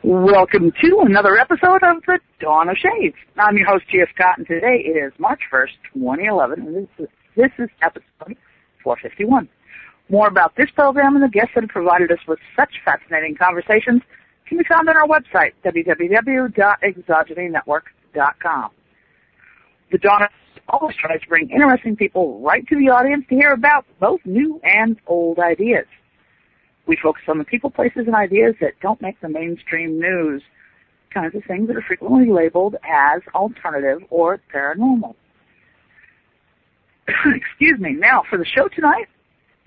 Welcome to another episode of the Dawn of Shades. I'm your host, Gia Scott, and today is March 1st, 2011, and this is episode 451. More about this program and the guests that have provided us with such fascinating conversations can be found on our website, www.exogenynetwork.com. The Dawn of Shades always tries to bring interesting people right to the audience to hear about both new and old ideas. We focus on the people, places, and ideas that don't make the mainstream news, kinds of things that are frequently labeled as alternative or paranormal. Excuse me. Now, for the show tonight,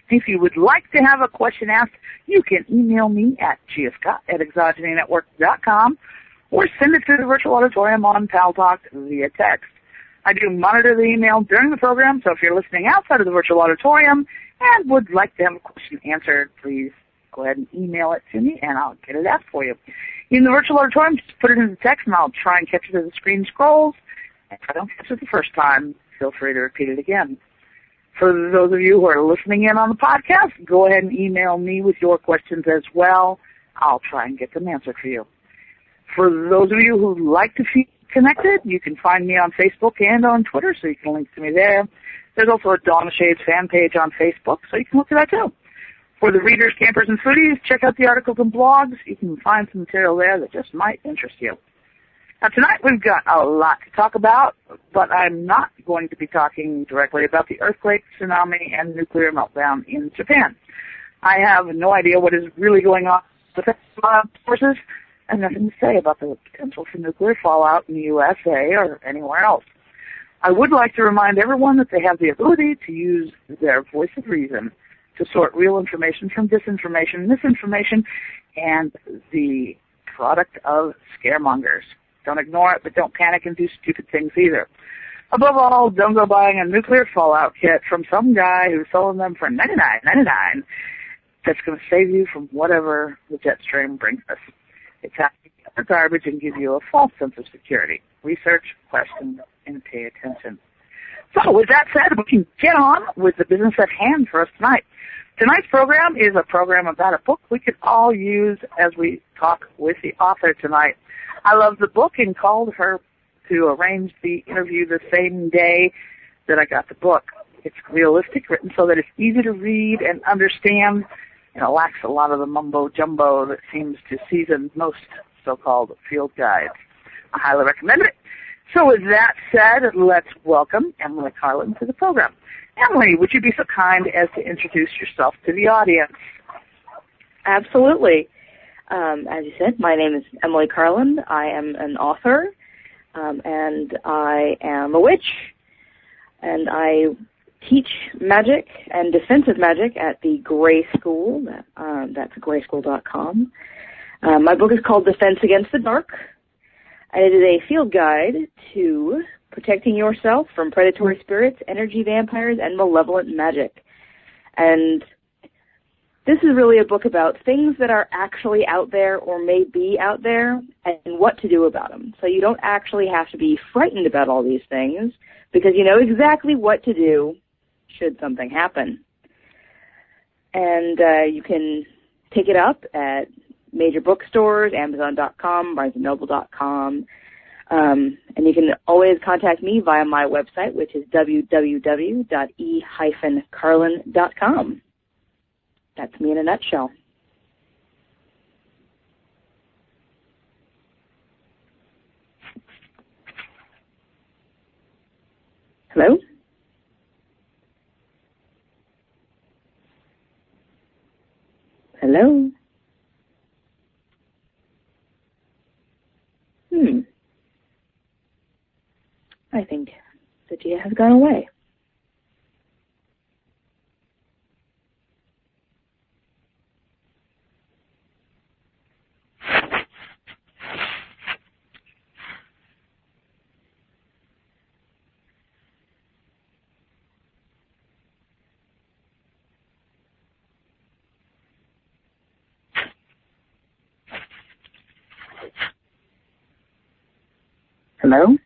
if you would like to have a question asked, you can email me at giascott@exogenynetwork.com or send it to the virtual auditorium on PalTalk via text. I do monitor the email during the program, so if you're listening outside of the virtual auditorium and would like to have a question answered, please go ahead and email it to me, and I'll get it asked for you. In the virtual auditorium, just put it into text, and I'll try and catch it as the screen scrolls. If I don't catch it the first time, feel free to repeat it again. For those of you who are listening in on the podcast, go ahead and email me with your questions as well. I'll try and get them answered for you. For those of you who like to be connected, you can find me on Facebook and on Twitter, so you can link to me there. There's also a Dawn of Shades fan page on Facebook, so you can look at that too. For the readers, campers, and foodies, check out the articles and blogs. You can find some material there that just might interest you. Now, tonight we've got a lot to talk about, but I'm not going to be talking directly about the earthquake, tsunami, and nuclear meltdown in Japan. I have no idea what is really going on with the forces and nothing to say about the potential for nuclear fallout in the USA or anywhere else. I would like to remind everyone that they have the ability to use their voice of reason to sort real information from disinformation, misinformation, and the product of scaremongers. Don't ignore it, but don't panic and do stupid things either. Above all, don't go buying a nuclear fallout kit from some guy who's selling them for $99.99. That's going to save you from whatever the jet stream brings us. It's happy to get the garbage and give you a false sense of security. Research, question, and pay attention. So with that said, we can get on with the business at hand for us tonight. Tonight's program is a program about a book we could all use as we talk with the author tonight. I love the book and called her to arrange the interview the same day that I got the book. It's realistic, written so that it's easy to read and understand, and it lacks a lot of the mumbo-jumbo that seems to season most so-called field guides. I highly recommend it. So with that said, let's welcome Emily Carlin to the program. Emily, would you be so kind as to introduce yourself to the audience? Absolutely. As you said, my name is Emily Carlin. I am an author, and I am a witch, and I teach magic and defensive magic at the Grey School. That's grayschool.com. My book is called Defense Against the Dark, and it is a field guide to protecting yourself from predatory spirits, energy vampires, and malevolent magic. And this is really a book about things that are actually out there or may be out there and what to do about them. So you don't actually have to be frightened about all these things because you know exactly what to do should something happen. And you can pick it up at major bookstores, Amazon.com, BarnesandNoble.com. And you can always contact me via my website, which is www.e-carlin.com. That's me in a nutshell. Hello? Hello? I think Satya has gone away. Hello?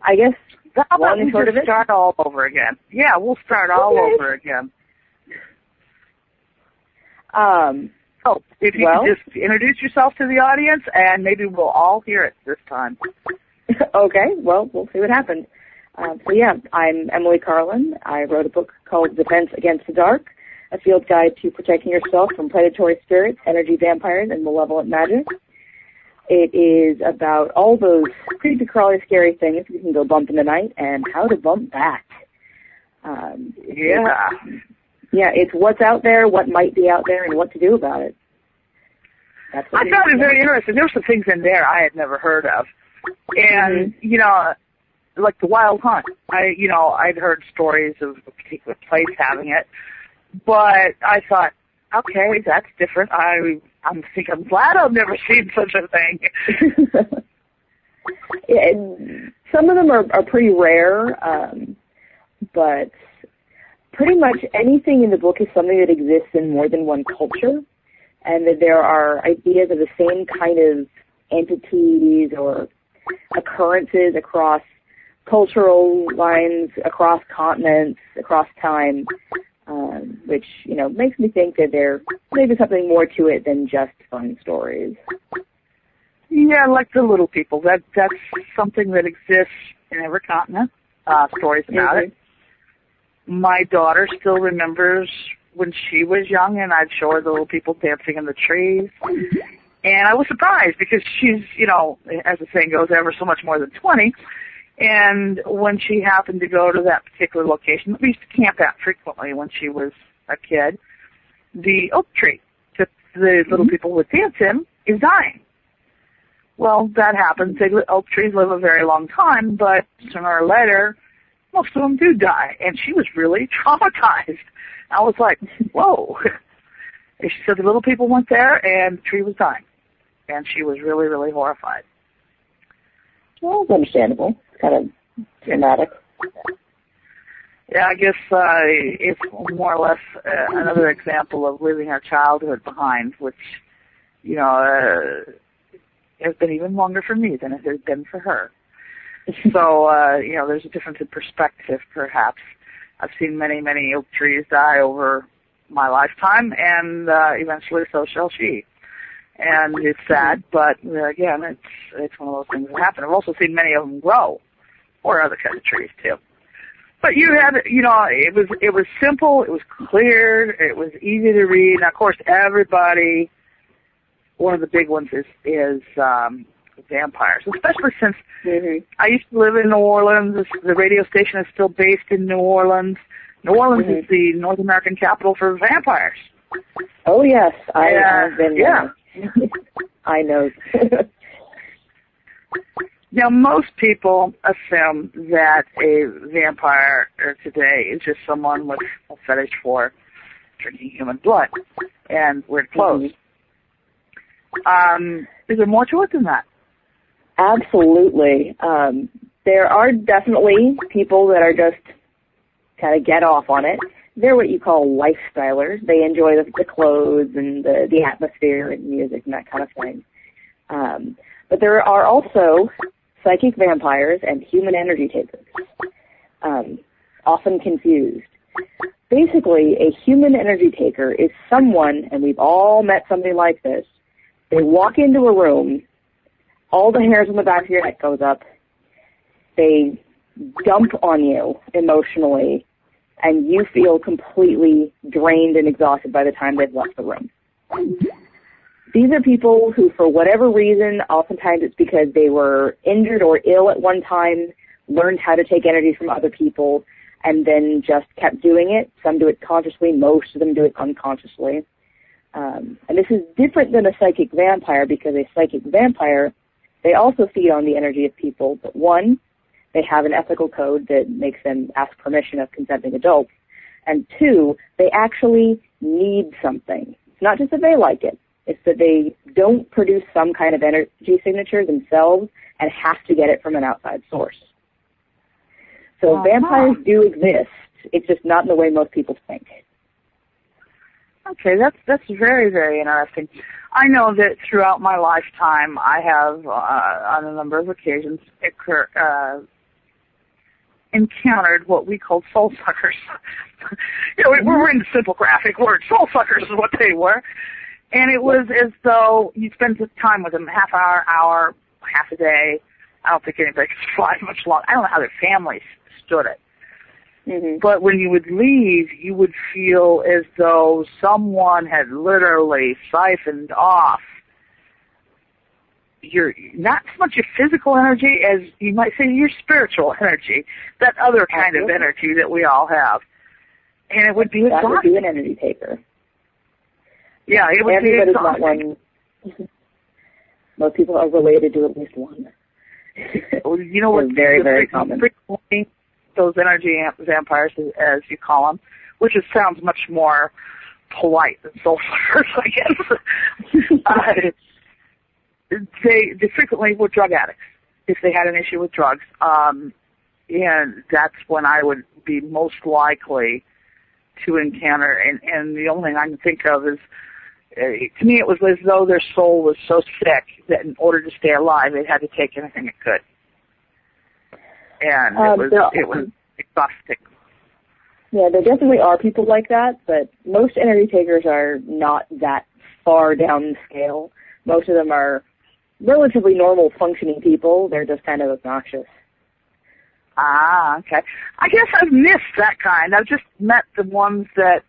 I guess how about we sort of just start all over again? Yeah, we'll start all over again. So if you could just introduce yourself to the audience, and maybe we'll all hear it this time. Okay, well, we'll see what happens. So yeah, I'm Emily Carlin. I wrote a book called Defense Against the Dark, a field guide to protecting yourself from predatory spirits, energy vampires, and malevolent magic. It is about all those creepy, crawly, scary things you can go bump in the night and how to bump back. Yeah, it's what's out there, what might be out there, and what to do about it. I found it very interesting. There were some things in there I had never heard of. And, you know, like the Wild Hunt. I'd heard stories of a particular place having it. But I thought, okay, that's different. I'm glad I've never seen such a thing. Some of them are pretty rare, but pretty much anything in the book is something that exists in more than one culture, and that there are ideas of the same kind of entities or occurrences across cultural lines, across continents, across time, which, makes me think that there may be something more to it than just fun stories. Yeah, like the little people. That's something that exists in every continent, stories about it. My daughter still remembers when she was young, and I'd show her the little people dancing in the trees. And I was surprised because she's, as the saying goes, ever so much more than 20. And when she happened to go to that particular location, we used to camp at frequently when she was a kid, the oak tree that the little people would dance in is dying. Well, that happens. Oak trees live a very long time, but sooner or later, most of them do die. And she was really traumatized. I was like, whoa. And she said the little people went there and the tree was dying. And she was really, really horrified. Well, it's understandable. It's kind of dramatic. Yeah, I guess it's more or less another example of leaving our childhood behind, which, has been even longer for me than it has been for her. So, there's a difference in perspective, perhaps. I've seen many, many oak trees die over my lifetime, and eventually so shall she. And it's sad, but again, it's one of those things that happen. I've also seen many of them grow, or other kinds of trees too. But you had, it was simple, it was clear, it was easy to read. And of course, everybody. One of the big ones is vampires, especially since I used to live in New Orleans. The radio station is still based in New Orleans. New Orleans is the North American capital for vampires. Oh yes, I've been there. I know. Now, most people assume that a vampire today is just someone with a fetish for drinking human blood and weird clothes. Is there more to it than that? Absolutely. There are definitely people that are just kind of get off on it. They're what you call lifestylers. They enjoy the clothes and the atmosphere and music and that kind of thing. But there are also psychic vampires and human energy takers, often confused. Basically, a human energy taker is someone, and we've all met somebody like this. They walk into a room, all the hairs on the back of your neck goes up, they dump on you emotionally, and you feel completely drained and exhausted by the time they've left the room. These are people who, for whatever reason, oftentimes it's because they were injured or ill at one time, learned how to take energy from other people, and then just kept doing it. Some do it consciously, most of them do it unconsciously. And this is different than a psychic vampire, because a psychic vampire, they also feed on the energy of people, but one, they have an ethical code that makes them ask permission of consenting adults, and two, they actually need something. It's not just that they like it, it's that they don't produce some kind of energy signature themselves and have to get it from an outside source. So vampires do exist, it's just not in the way most people think. Okay, that's very, very interesting. I know that throughout my lifetime, I have, on a number of occasions, encountered what we call soul suckers. We're into simple graphic words. Soul suckers is what they were. And it was as though you spend time with them, half hour, half a day. I don't think anybody could survive much longer. I don't know how their families stood it. Mm-hmm. But when you would leave, you would feel as though someone had literally siphoned off your, not so much your physical energy as you might say your spiritual energy, that other kind of energy that we all have. And it would be exhausting. That would be an energy taker. Yeah, it would be exhausting. Not one. Most people are related to at least one. You know what's very, very common. Frequently, those energy vampires, as you call them, which sounds much more polite than soul suckers, I guess. They frequently were drug addicts if they had an issue with drugs, and that's when I would be most likely to encounter. And the only thing I can think of is, to me, it was as though their soul was so sick that in order to stay alive, it had to take anything it could. And it was exhausting. Yeah, there definitely are people like that, but most energy takers are not that far down the scale. Most of them are relatively normal functioning people. They're just kind of obnoxious. Ah, okay. I guess I've missed that kind. I've just met the ones that,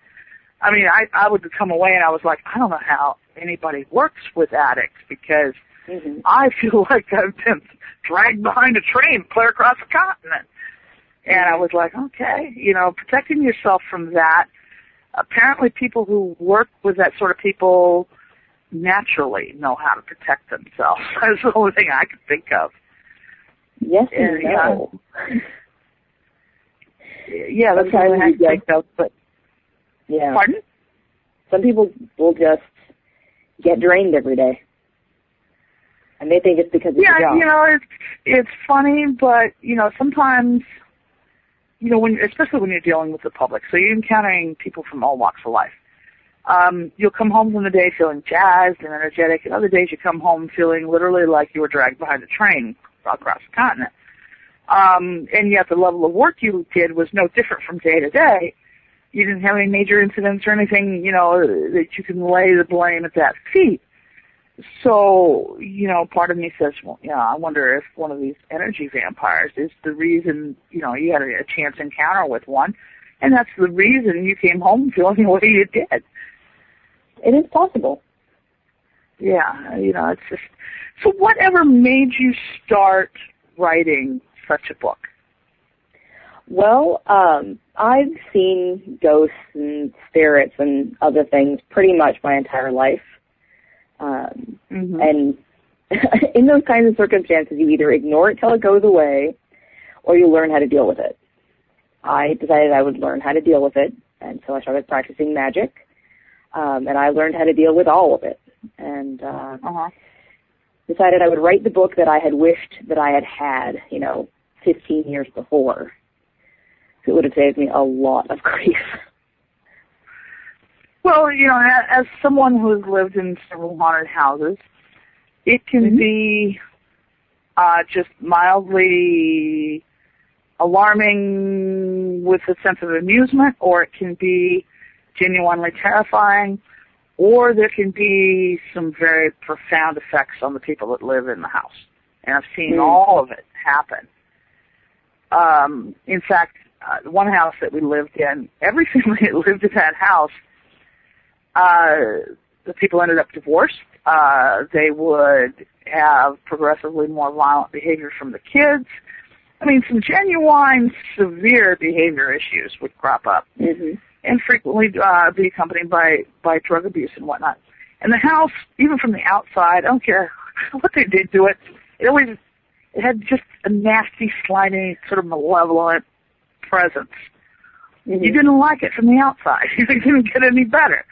I would come away and I was like, I don't know how anybody works with addicts because I feel like I've been dragged behind a train clear across the continent. And I was like, okay, protecting yourself from that. Apparently people who work with that sort of people naturally know how to protect themselves. That's the only thing I could think of. Yes and no. Yeah, that's what I could think of, but... Yeah. Pardon? Some people will just get drained every day. And they think it's because of the job. It's funny, but, sometimes, especially when you're dealing with the public, so you're encountering people from all walks of life. You'll come home from the day feeling jazzed and energetic, and other days you come home feeling literally like you were dragged behind a train across the continent. And yet the level of work you did was no different from day to day. You didn't have any major incidents or anything, that you can lay the blame at that feet. So, part of me says, well, I wonder if one of these energy vampires is the reason, you had a chance encounter with one, and that's the reason you came home feeling the way you did. It is possible. Yeah, it's just... So whatever made you start writing such a book? Well, I've seen ghosts and spirits and other things pretty much my entire life. And in those kinds of circumstances, you either ignore it till it goes away or you learn how to deal with it. I decided I would learn how to deal with it, and so I started practicing magic, and I learned how to deal with all of it. And decided I would write the book that I had wished that I had 15 years before. It would have saved me a lot of grief. Well, as someone who has lived in several haunted houses, it can be just mildly alarming with a sense of amusement, or it can be genuinely terrifying, or there can be some very profound effects on the people that live in the house. And I've seen all of it happen. In fact, the one house that we lived in, every family that lived in that house, the people ended up divorced. They would have progressively more violent behavior from the kids. Some genuine, severe behavior issues would crop up, and frequently be accompanied by drug abuse and whatnot. And the house, even from the outside, I don't care what they did to it, it had just a nasty, slimy, sort of malevolent presence. You didn't like it from the outside. It didn't get any better.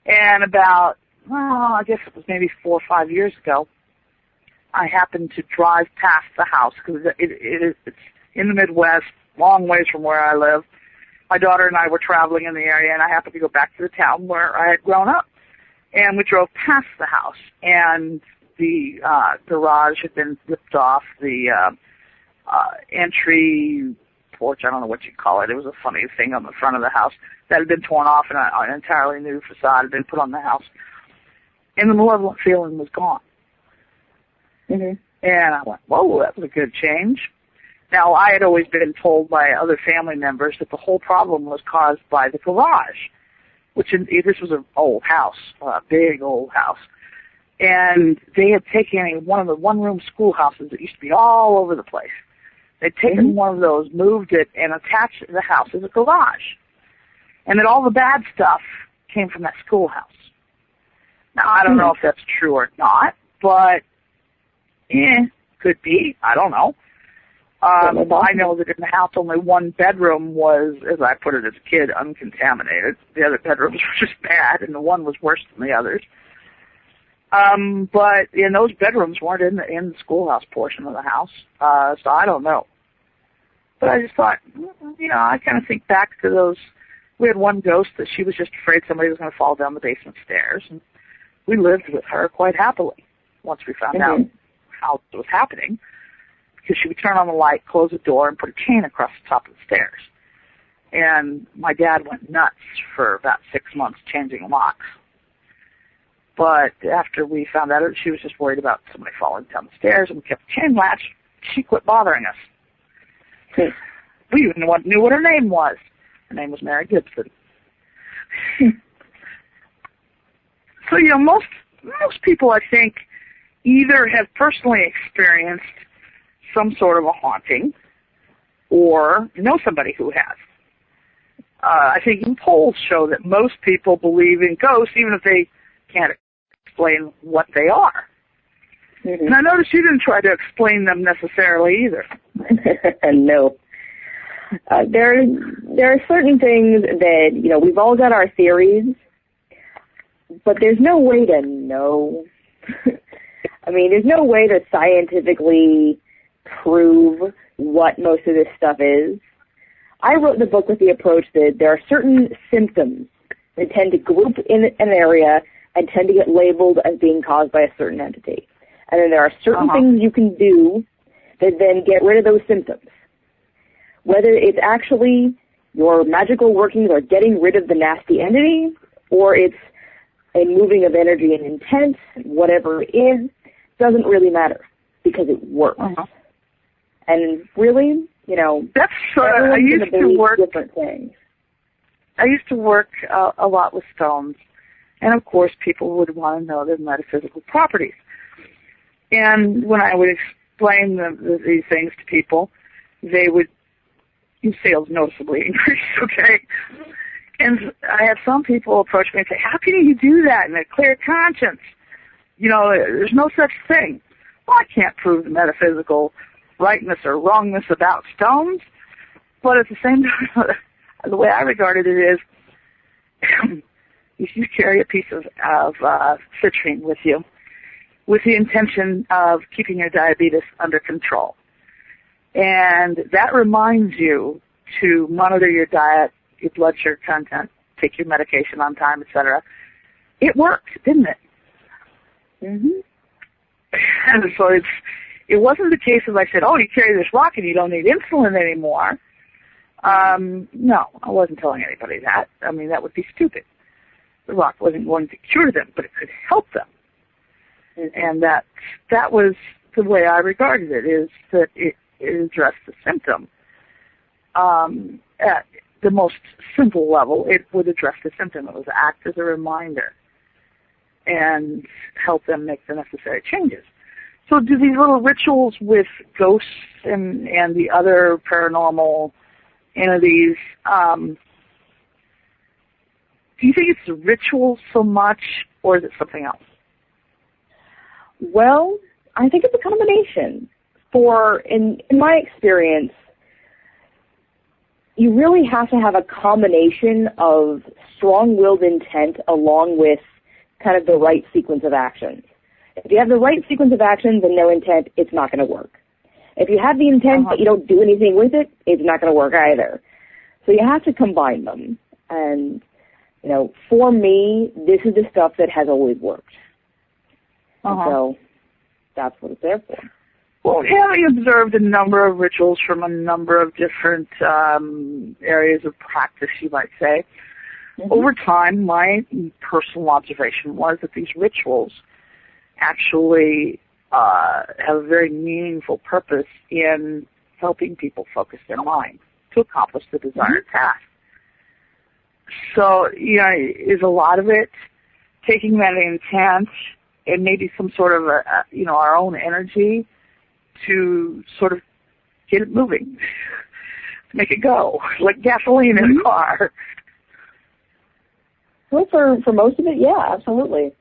And about, I guess it was maybe 4 or 5 years ago, I happened to drive past the house because it's in the Midwest, long ways from where I live. my daughter and I were traveling in the area, and I happened to go back to the town where I had grown up. And we drove past the house, and the garage had been ripped off. The entry porch, I don't know what you call it. It was a funny thing on the front of the house that had been torn off, and an entirely new facade had been put on the house. And the malevolent feeling was gone. Mm-hmm. And I went, whoa, that was a good change. Now, I had always been told by other family members that the whole problem was caused by the garage, which this was an old house, a big old house. And they had taken one of the one-room schoolhouses that used to be all over the place. They'd taken one of those, moved it, and attached the house as a garage. And that all the bad stuff came from that schoolhouse. Now, I don't know if that's true or not, but, could be. I don't know. I know that in the house only one bedroom was, as I put it as a kid, uncontaminated. The other bedrooms were just bad, and the one was worse than the others. But those bedrooms weren't in the schoolhouse portion of the house, so I don't know. But I just thought, I kind of think back to those. We had one ghost that she was just afraid somebody was going to fall down the basement stairs, and we lived with her quite happily once we found out how it was happening, because she would turn on the light, close the door, and put a chain across the top of the stairs. And my dad went nuts for about 6 months changing locks. But after we found out she was just worried about somebody falling down the stairs and we kept the chain latch, she quit bothering us. We even knew what her name was. Her name was Mary Gibson. So, most people, I think, either have personally experienced some sort of a haunting or know somebody who has. I think polls show that most people believe in ghosts, even if they can't explain what they are. Mm-hmm. And I noticed you didn't try to explain them necessarily either. No. There are certain things that, we've all got our theories, but there's no way to know. I mean, there's no way to scientifically prove what most of this stuff is. I wrote the book with the approach that there are certain symptoms that tend to group in an area and tend to get labeled as being caused by a certain entity. And then there are certain things you can do that then get rid of those symptoms. Whether it's actually your magical workings are getting rid of the nasty entity, or it's a moving of energy and intent, whatever it is, doesn't really matter because it works. And really, that's I used to work different things. I used to work a lot with stones, and of course, people would want to know their metaphysical properties. And when I would explain these things to people, sales noticeably increased. Okay. And I had some people approach me and say, how can you do that in a clear conscience? There's no such thing. Well, I can't prove the metaphysical rightness or wrongness about stones, but at the same time, the way I regarded it is, you carry a piece of citrine with you with the intention of keeping your diabetes under control. And that reminds you to monitor your diet, your blood sugar content, take your medication on time, etc. It worked, didn't it? Mm-hmm. And so it wasn't the case of I said, you carry this rock and you don't need insulin anymore. No, I wasn't telling anybody that. I mean, that would be stupid. The rock wasn't going to cure them, but it could help them. Mm-hmm. And that was the way I regarded it, is that it addressed the symptom. At the most simple level, it would address the symptom. It would act as a reminder and help them make the necessary changes. So do these little rituals with ghosts and the other paranormal entities, do you think it's a ritual so much, or is it something else? Well, I think it's a combination. In my experience, you really have to have a combination of strong-willed intent along with kind of the right sequence of actions. If you have the right sequence of actions and no intent, it's not going to work. If you have the intent but you don't do anything with it, it's not going to work either. So you have to combine them. And, you know, for me, this is the stuff that has always worked. So that's what it's there for. Well, having observed a number of rituals from a number of different areas of practice, you might say, over time, my personal observation was that these rituals actually have a very meaningful purpose in helping people focus their mind to accomplish the desired task. So, you know, is a lot of it taking that intent and maybe some sort of, you know, our own energy to sort of get it moving, to make it go, like gasoline in a car. Well, for most of it, yeah, absolutely.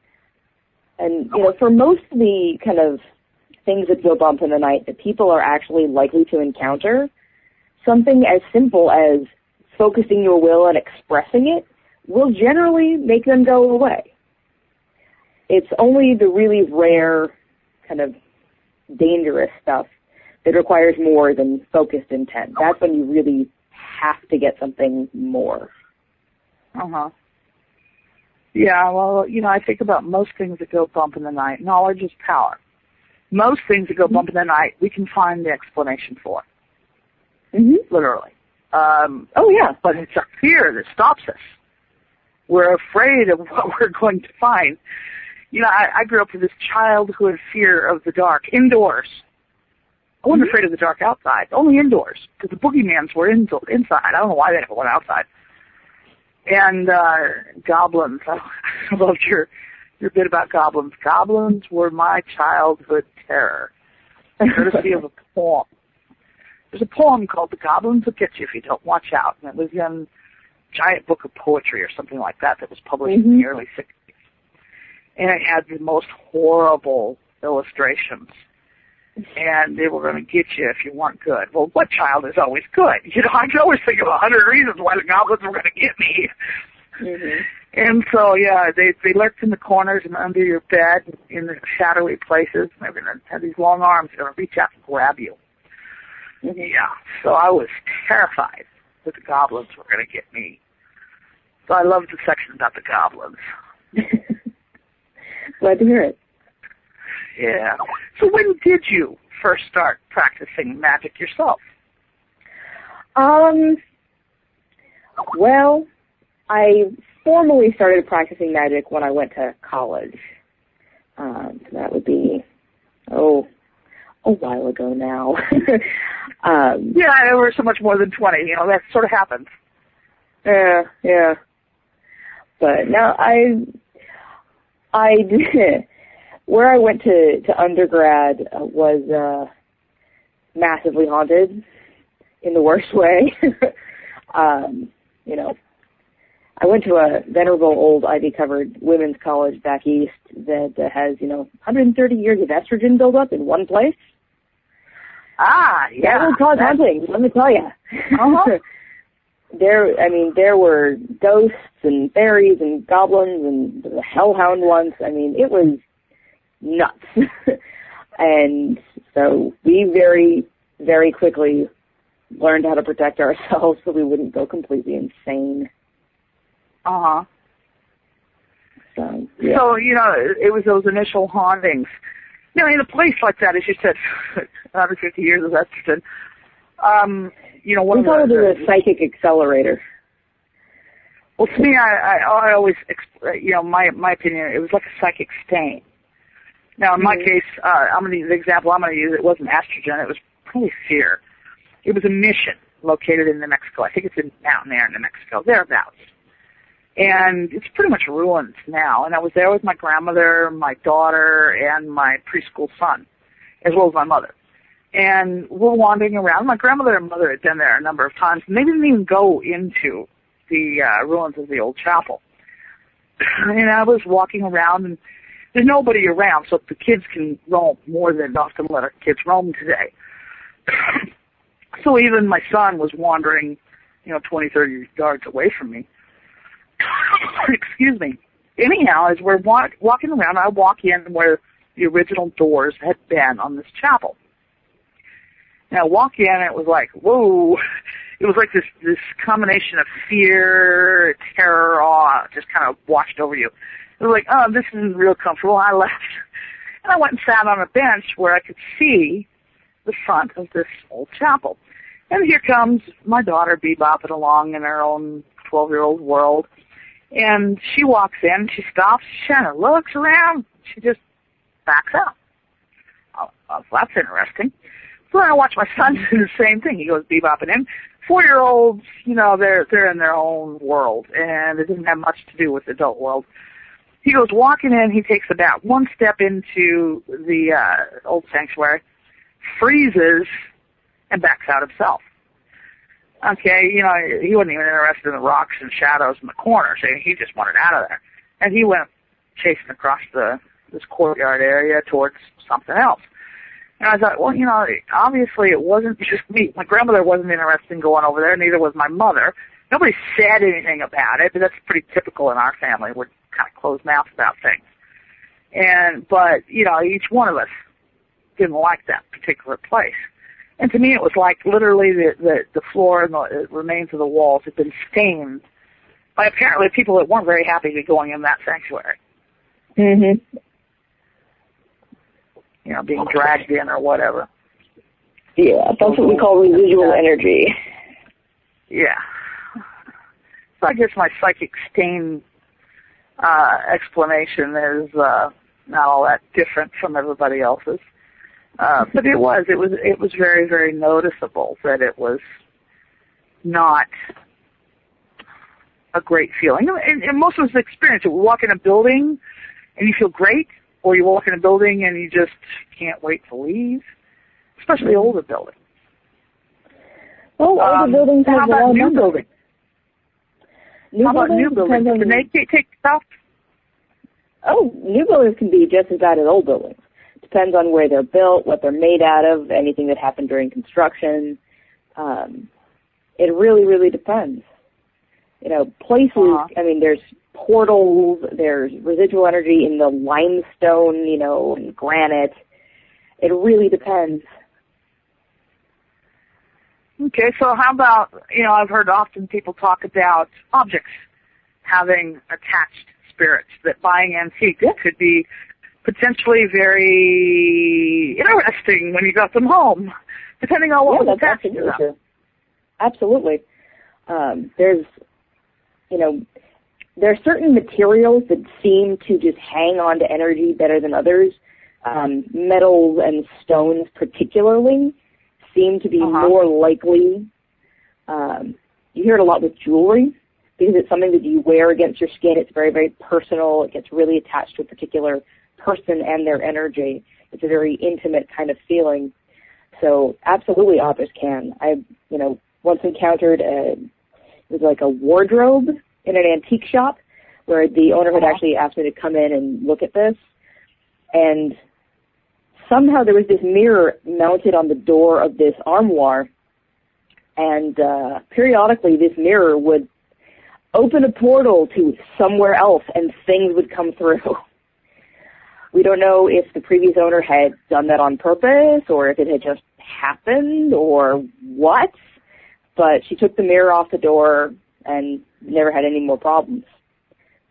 And, you know, for most of the kind of things that go bump in the night that people are actually likely to encounter, something as simple as focusing your will and expressing it will generally make them go away. It's only the really rare, kind of dangerous stuff that requires more than focused intent. That's when you really have to get something more. Yeah, well, you know, I think about most things that go bump in the night. Knowledge is power. Most things that go bump in the night, we can find the explanation for. Literally. But it's our fear that stops us. We're afraid of what we're going to find. You know, I grew up with this childhood fear of the dark indoors. I wasn't afraid of the dark outside, only indoors, because the boogeymans were inside. I don't know why they never went outside. And goblins. I loved your bit about goblins. Goblins were my childhood terror, courtesy of a poem. There's a poem called "The Goblins Will Get You If You Don't Watch Out," and it was in Giant Book of Poetry or something like that was published in the early 60s. And it had the most horrible illustrations. And they were going to get you if you weren't good. Well, what child is always good? You know, I could always think of 100 reasons why the goblins were going to get me. And so, yeah, they lurked in the corners and under your bed in the shadowy places. And they were going to have these long arms. They're going to reach out and grab you. Yeah, so I was terrified that the goblins were going to get me. So I loved the section about the goblins. Glad to hear it. Yeah. So when did you first start practicing magic yourself? Well, I formally started practicing magic when I went to college. So that would be, a while ago now. Yeah, over so much more than 20. You know, that sort of happens. Yeah. But now I did. Where I went to undergrad was massively haunted in the worst way. You know, I went to a venerable old ivy-covered women's college back east that has, 130 years of estrogen buildup in one place. Ah, yeah. That will cause haunting, let me tell you. There were ghosts and fairies and goblins and the hellhound once. It was nuts. And so we very, very quickly learned how to protect ourselves so we wouldn't go completely insane. So, yeah. So, it was those initial hauntings. Now, in a place like that, as you said, 150 years of estrogen, one we call it a psychic accelerator. Well, to me, I always, my opinion, it was like a psychic stain. Now, in my case, I'm going to use the example I'm going to use. It wasn't estrogen. It was probably fear. It was a mission located in New Mexico. I think it's in Mountain Air, New Mexico, thereabouts. And it's pretty much ruined now. And I was there with my grandmother, my daughter, and my preschool son, as well as my mother. And we're wandering around. My grandmother and mother had been there a number of times, and they didn't even go into the ruins of the old chapel. And I was walking around, and there's nobody around, so the kids can roam more than often let our kids roam today. So even my son was wandering, 20, 30 yards away from me. Excuse me. Anyhow, as we're walking around, I walk in where the original doors had been on this chapel. And I walk in, and it was like, whoa. it was like this combination of fear, terror, awe, just kind of washed over you. It was like, oh, this isn't real comfortable. I left. And I went and sat on a bench where I could see the front of this old chapel. And here comes my daughter bebopping along in her own 12-year-old world. And she walks in, she stops, she kind of looks around, she just backs out. Oh, that's interesting. So then I watch my son do the same thing. He goes bebopping in. 4-year-olds, they're in their own world, and it doesn't have much to do with the adult world. He goes walking in, he takes about one step into the old sanctuary, freezes, and backs out himself. Okay, he wasn't even interested in the rocks and shadows in the corner, so he just wanted out of there. And he went chasing across this courtyard area towards something else. And I thought, well, obviously it wasn't just me. My grandmother wasn't interested in going over there, neither was my mother. Nobody said anything about it, but that's pretty typical in our family. We're kind of closed-mouthed about things. But each one of us didn't like that particular place. And to me, it was like literally the floor and the remains of the walls had been stained by apparently people that weren't very happy to be going in that sanctuary. Mm-hmm. Being dragged in or whatever. Yeah, that's what we call residual energy. Yeah. So I guess my psychic stain explanation is not all that different from everybody else's. But it was very, very noticeable that it was not a great feeling. And most of us experience it. We walk in a building and you feel great, or you walk in a building and you just can't wait to leave, especially older buildings. Well, older buildings have how about new buildings? How about new buildings? Can they take stuff? Oh, new buildings can be just as bad as old buildings. Depends on where they're built, what they're made out of, anything that happened during construction. It really, really depends. Places, there's portals, there's residual energy in the limestone, and granite. It really depends. Okay, so how about, I've heard often people talk about objects having attached spirits, that buying antiques could be potentially very interesting when you got them home, depending on what was attached to them. Absolutely. There are certain materials that seem to just hang on to energy better than others. Metals and stones particularly seem to be more likely. You hear it a lot with jewelry because it's something that you wear against your skin. It's very, very personal. It gets really attached to a particular person and their energy. It's a very intimate kind of feeling. So absolutely objects can. I, once encountered it was like a wardrobe in an antique shop where the owner had actually asked me to come in and look at this. And somehow there was this mirror mounted on the door of this armoire. And periodically this mirror would open a portal to somewhere else and things would come through. We don't know if the previous owner had done that on purpose or if it had just happened or what, but she took the mirror off the door and never had any more problems.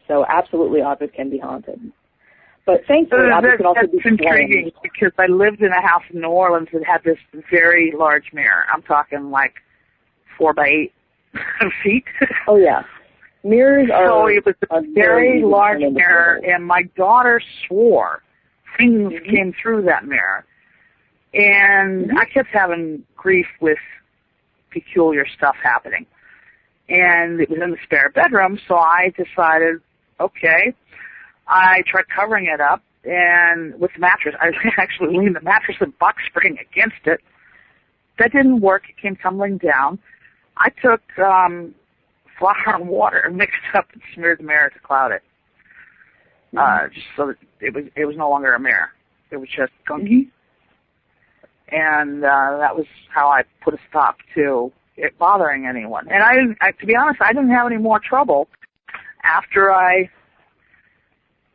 So absolutely objects can be haunted. But thankfully objects can also be intriguing because I lived in a house in New Orleans that had this very large mirror. I'm talking like 4 by 8 feet. Oh, yeah. Mirrors are... So it was a very large mirror, and my daughter swore things came through that mirror. And I kept having grief with peculiar stuff happening. And it was in the spare bedroom, so I decided, okay. I tried covering it up, and with the mattress, I actually leaned the mattress and box spring against it. That didn't work. It came tumbling down. I took flour and water and mixed it up and smeared the mirror to cloud it, just so that it was no longer a mirror. It was just gunky. And that was how I put a stop to it bothering anyone. And I to be honest, I didn't have any more trouble after I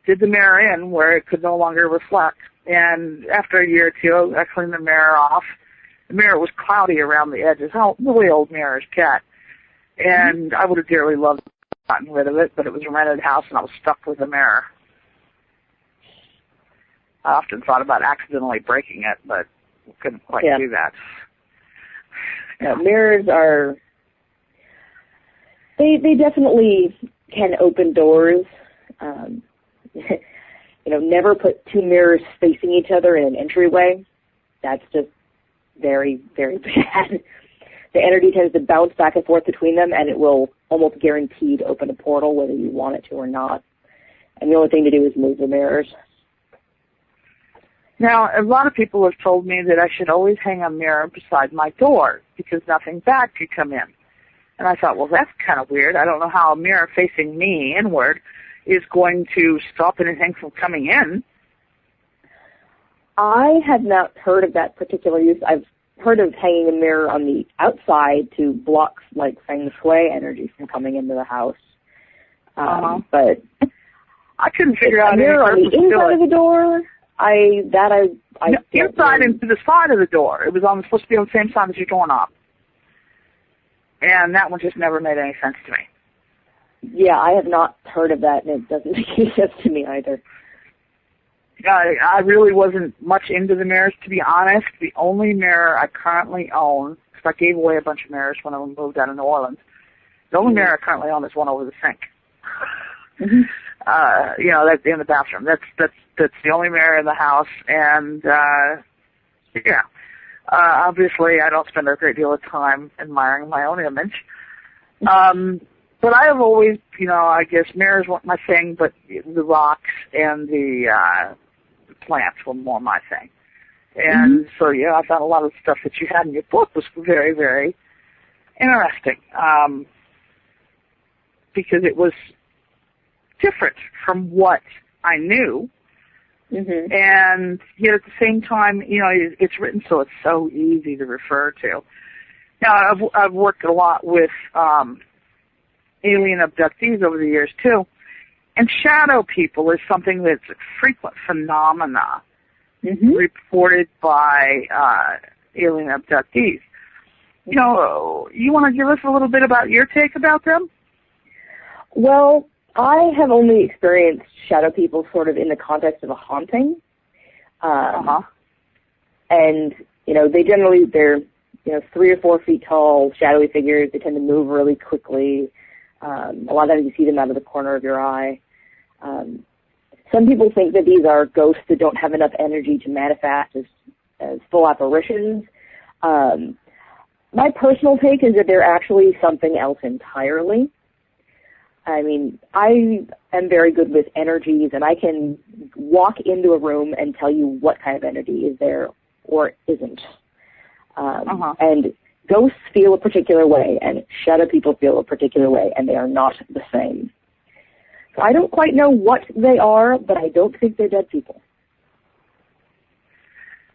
did the mirror in where it could no longer reflect. And after a year or two, I cleaned the mirror off, The mirror was cloudy around the edges. How really old mirrors get. And I would have dearly loved to have gotten rid of it, but it was a rented house and I was stuck with the mirror. I often thought about accidentally breaking it, but couldn't quite do that. Yeah, mirrors are, they definitely can open doors. Never put two mirrors facing each other in an entryway. That's just very, very bad. The energy tends to bounce back and forth between them, and it will almost guaranteed open a portal whether you want it to or not. And the only thing to do is move the mirrors. Now, a lot of people have told me that I should always hang a mirror beside my door because nothing bad could come in. And I thought, well, that's kind of weird. I don't know how a mirror facing me inward is going to stop anything from coming in. I have not heard of that particular use. I've heard of hanging a mirror on the outside to block, like, feng shui energy from coming into the house. But I couldn't figure out a mirror on the inside of the door. Inside and to the side of the door. It was supposed to be on the same side as your doorknob. And that one just never made any sense to me. Yeah, I have not heard of that, and it doesn't make any sense to me either. I really wasn't much into the mirrors, to be honest. The only mirror I currently own, because I gave away a bunch of mirrors when I moved out of New Orleans, the only mirror I currently own is one over the sink. That's in the bathroom. That's the only mirror in the house, and obviously I don't spend a great deal of time admiring my own image. But I have always, I guess mirrors weren't my thing, but the rocks and the plants were more my thing. And so, I thought a lot of the stuff that you had in your book was very, very interesting because it was different from what I knew. And yet at the same time, it's written so it's so easy to refer to. Now, I've worked a lot with alien abductees over the years, too. And shadow people is something that's a frequent phenomena reported by alien abductees. You want to give us a little bit about your take about them? Well, I have only experienced shadow people sort of in the context of a haunting. And, they're 3 or 4 feet tall, shadowy figures. They tend to move really quickly. A lot of times you see them out of the corner of your eye. Some people think that these are ghosts that don't have enough energy to manifest as full apparitions. My personal take is that they're actually something else entirely. I mean, I am very good with energies, and I can walk into a room and tell you what kind of energy is there or isn't. And ghosts feel a particular way, and shadow people feel a particular way, and they are not the same. So I don't quite know what they are, but I don't think they're dead people.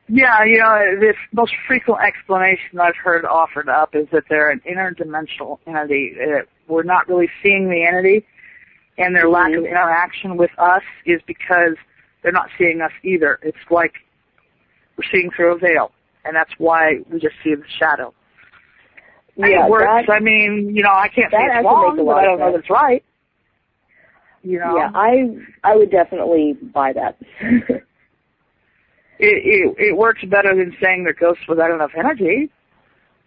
Yeah, the most frequent explanation I've heard offered up is that they're an interdimensional entity. We're not really seeing the entity, and their lack of interaction with us is because they're not seeing us either. It's like we're seeing through a veil, and that's why we just see the shadow. Yeah, it works. I can't say it's wrong, but I don't know that it's right. Yeah, I would definitely buy that. It works better than saying they're ghosts without enough energy.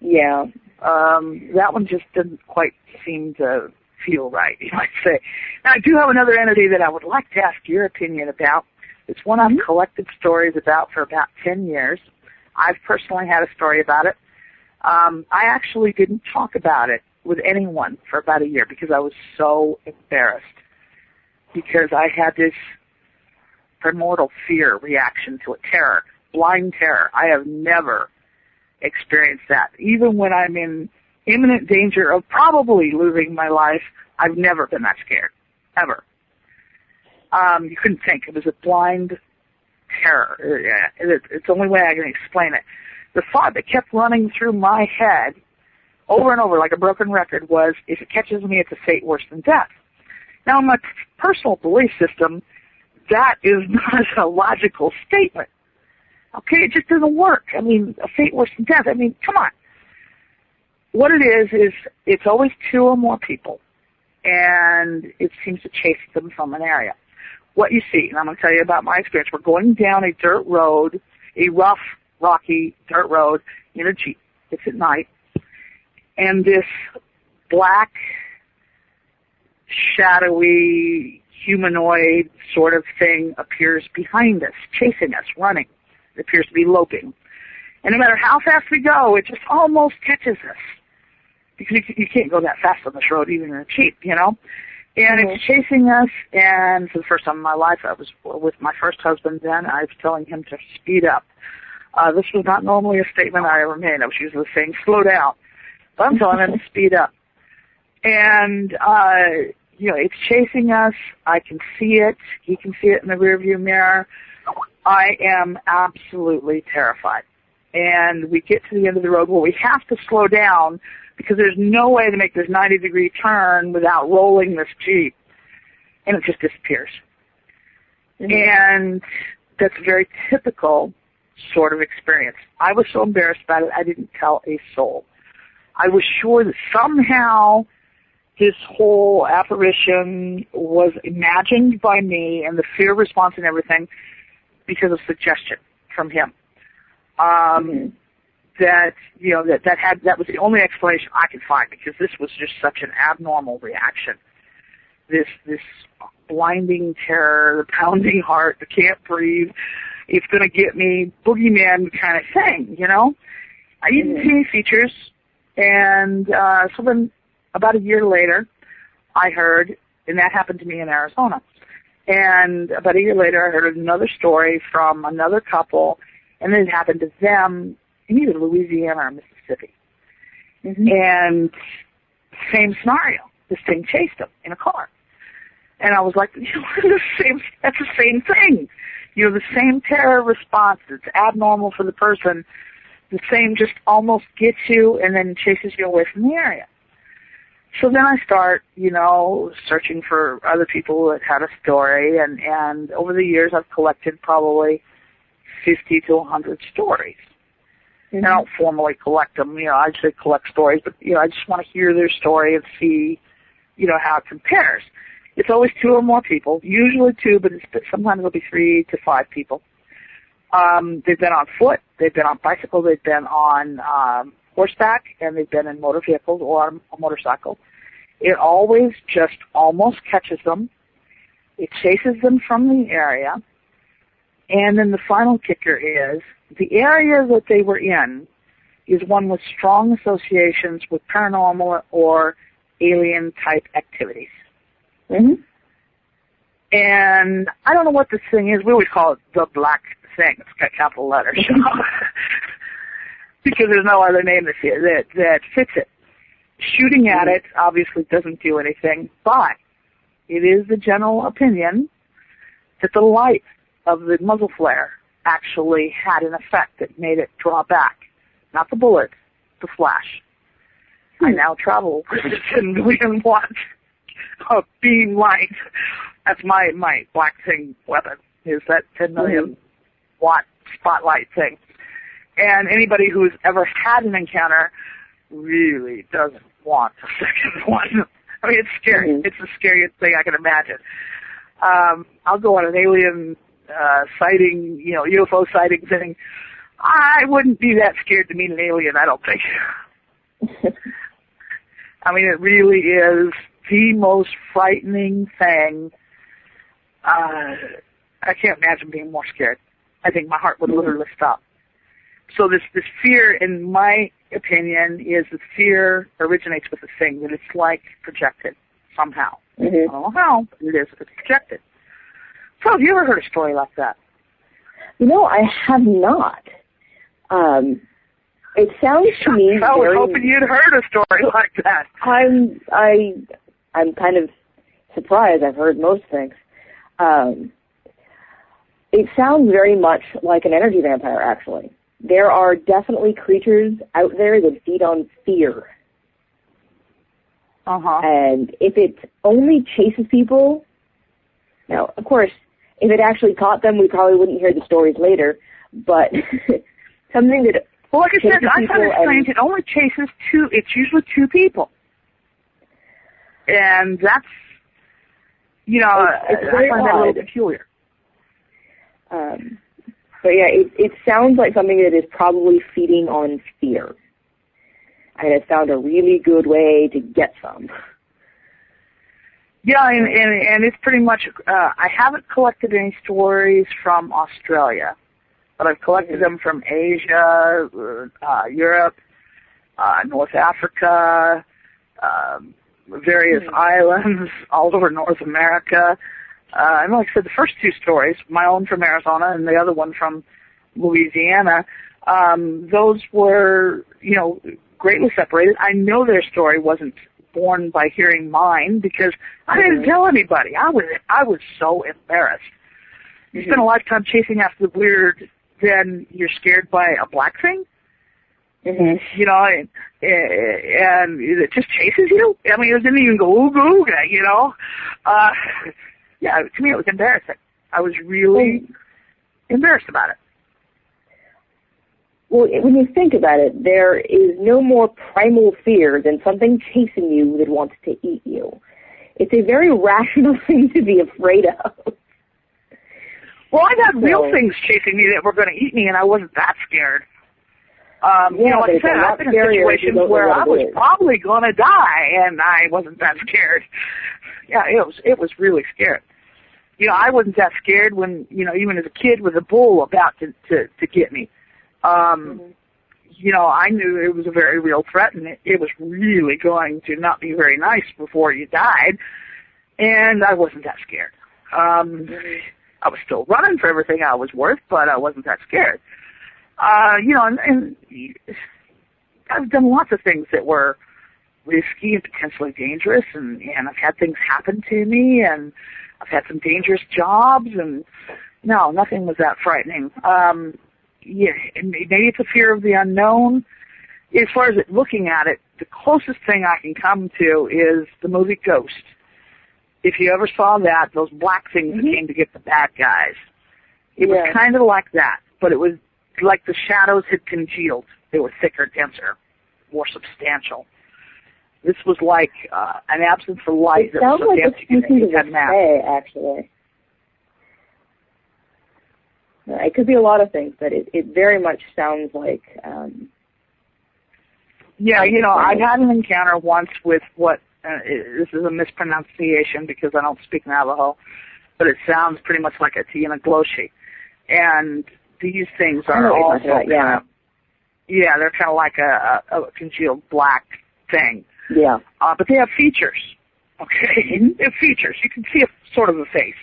Yeah. That one just didn't quite seem to feel right, you might say. Now, I do have another entity that I would like to ask your opinion about. It's one I've collected stories about for about 10 years. I've personally had a story about it. I actually didn't talk about it with anyone for about a year because I was so embarrassed. Because I had this primordial fear reaction to it, terror, blind terror. I have never experienced that. Even when I'm in imminent danger of probably losing my life, I've never been that scared, ever. You couldn't think. It was a blind terror. It's the only way I can explain it. The thought that kept running through my head over and over like a broken record was, if it catches me, it's a fate worse than death. Now, in my personal belief system, that is not a logical statement. Okay, it just doesn't work. I mean, a fate worse than death. I mean, come on. What it is it's always two or more people, and it seems to chase them from an area. What you see, and I'm going to tell you about my experience, we're going down a dirt road, a rough, rocky dirt road in a Jeep. It's at night, and this black, shadowy, humanoid sort of thing appears behind us, chasing us, running. It appears to be loping. And no matter how fast we go, it just almost catches us. Because you can't go that fast on this road, even in a Jeep, you know? And it's chasing us, and for the first time in my life, I was with my first husband then, I was telling him to speed up. This was not normally a statement I ever made. I was usually saying, slow down. But I'm telling him to speed up. And, you know, it's chasing us. I can see it. He can see it in the rearview mirror. I am absolutely terrified. And we get to the end of the road where we have to slow down because there's no way to make this 90-degree turn without rolling this Jeep. And it just disappears. And that's a very typical sort of experience. I was so embarrassed about it, I didn't tell a soul. I was sure that somehow this whole apparition was imagined by me and the fear response and everything because of suggestion from him. That, you know, that was the only explanation I could find because this was just such an abnormal reaction. This blinding terror, the pounding heart, the can't breathe, it's going to get me, boogeyman kind of thing, you know? I didn't see any features, and so then about a year later, I heard, and that happened to me in Arizona, and about a year later, I heard another story from another couple, and it happened to them in either Louisiana or Mississippi. And same scenario. This thing chased them in a car. And I was like, you know, that's the same thing. You know, the same terror response that's abnormal for the person, the same just almost gets you and then chases you away from the area. So then I start, you know, searching for other people that had a story, and over the years I've collected probably 50 to 100 stories. I don't formally collect them, you know, I just collect stories, but, you know, I just want to hear their story and see, you know, how it compares. It's always two or more people, usually two, but sometimes it'll be 3 to 5 people. They've been on foot, they've been on bicycle, they've been on horseback, and they've been in motor vehicles or on a motorcycle. It always just almost catches them. It chases them from the area. And then the final kicker is the area that they were in is one with strong associations with paranormal or alien-type activities. And I don't know what this thing is. We always call it the black thing. It's got capital letters. Because there's no other name that fits it. Shooting at it obviously doesn't do anything, but it is the general opinion that the light of the muzzle flare actually had an effect that made it draw back. Not the bullet, the flash. I now travel with a 10 million watt beam light. That's my black thing weapon, is that 10 million watt spotlight thing. And anybody who's ever had an encounter really doesn't want a second one. I mean, it's scary. It's the scariest thing I can imagine. I'll go on an alien sighting, you know, UFO sighting thing. I wouldn't be that scared to meet an alien, I don't think. I mean, it really is the most frightening thing. I can't imagine being more scared. I think my heart would literally stop. So this fear, in my opinion, is the fear originates with the thing, that it's like projected somehow. I don't know how, but it is. It's projected. So have you ever heard a story like that? You know, I have not. It sounds to me I was hoping you'd heard a story like that. I'm kind of surprised. I've heard most things. It sounds very much like an energy vampire, actually. There are definitely creatures out there that feed on fear. And if it only chases people, now, of course, if it actually caught them, we probably wouldn't hear the stories later. but something that well, like I said, I people find it strange. It only chases two. It's usually two people, and that's it's very I find that a little peculiar. But yeah, it sounds like something that is probably feeding on fear, and it found a really good way to get some. Yeah, and it's pretty much. I haven't collected any stories from Australia, but I've collected them from Asia, Europe, North Africa, various islands all over North America. And like I said, the first two stories, my own from Arizona and the other one from Louisiana, those were, greatly separated. I know their story wasn't born by hearing mine because I didn't tell anybody. I was so embarrassed. You spend a lifetime chasing after the weird, then you're scared by a black thing. And it just chases you. I mean, it didn't even go ooga ooga, Yeah, to me it was embarrassing. I was really embarrassed about it. Well, when you think about it, there is no more primal fear than something chasing you that wants to eat you. It's a very rational thing to be afraid of. Well, I've had real things chasing me that were going to eat me, and I wasn't that scared. Like I said, I've been in situations where I was probably going to die, and I wasn't that scared. Yeah, it was really scary. I wasn't that scared when, even as a kid with a bull about to get me. I knew it was a very real threat, and it was really going to not be very nice before you died, and I wasn't that scared. I was still running for everything I was worth, but I wasn't that scared. And I've done lots of things that were risky and potentially dangerous, and I've had things happen to me, and I've had some dangerous jobs, and no, nothing was that frightening. Maybe it's a fear of the unknown. As far as looking at it, the closest thing I can come to is the movie Ghost. If you ever saw that, those black things that came to get the bad guys, it was kind of like that, but it was like the shadows had congealed. They were thicker, denser, more substantial. This was like an absence of light that was so dense you could have actually. It could be a lot of things, but it very much sounds like... I've had an encounter once with what, this is a mispronunciation because I don't speak Navajo, but it sounds pretty much like a Tianagloshi. And these things are also they're kind of like a congealed black thing. Yeah. But they have features, okay? They have features. You can see sort of a face.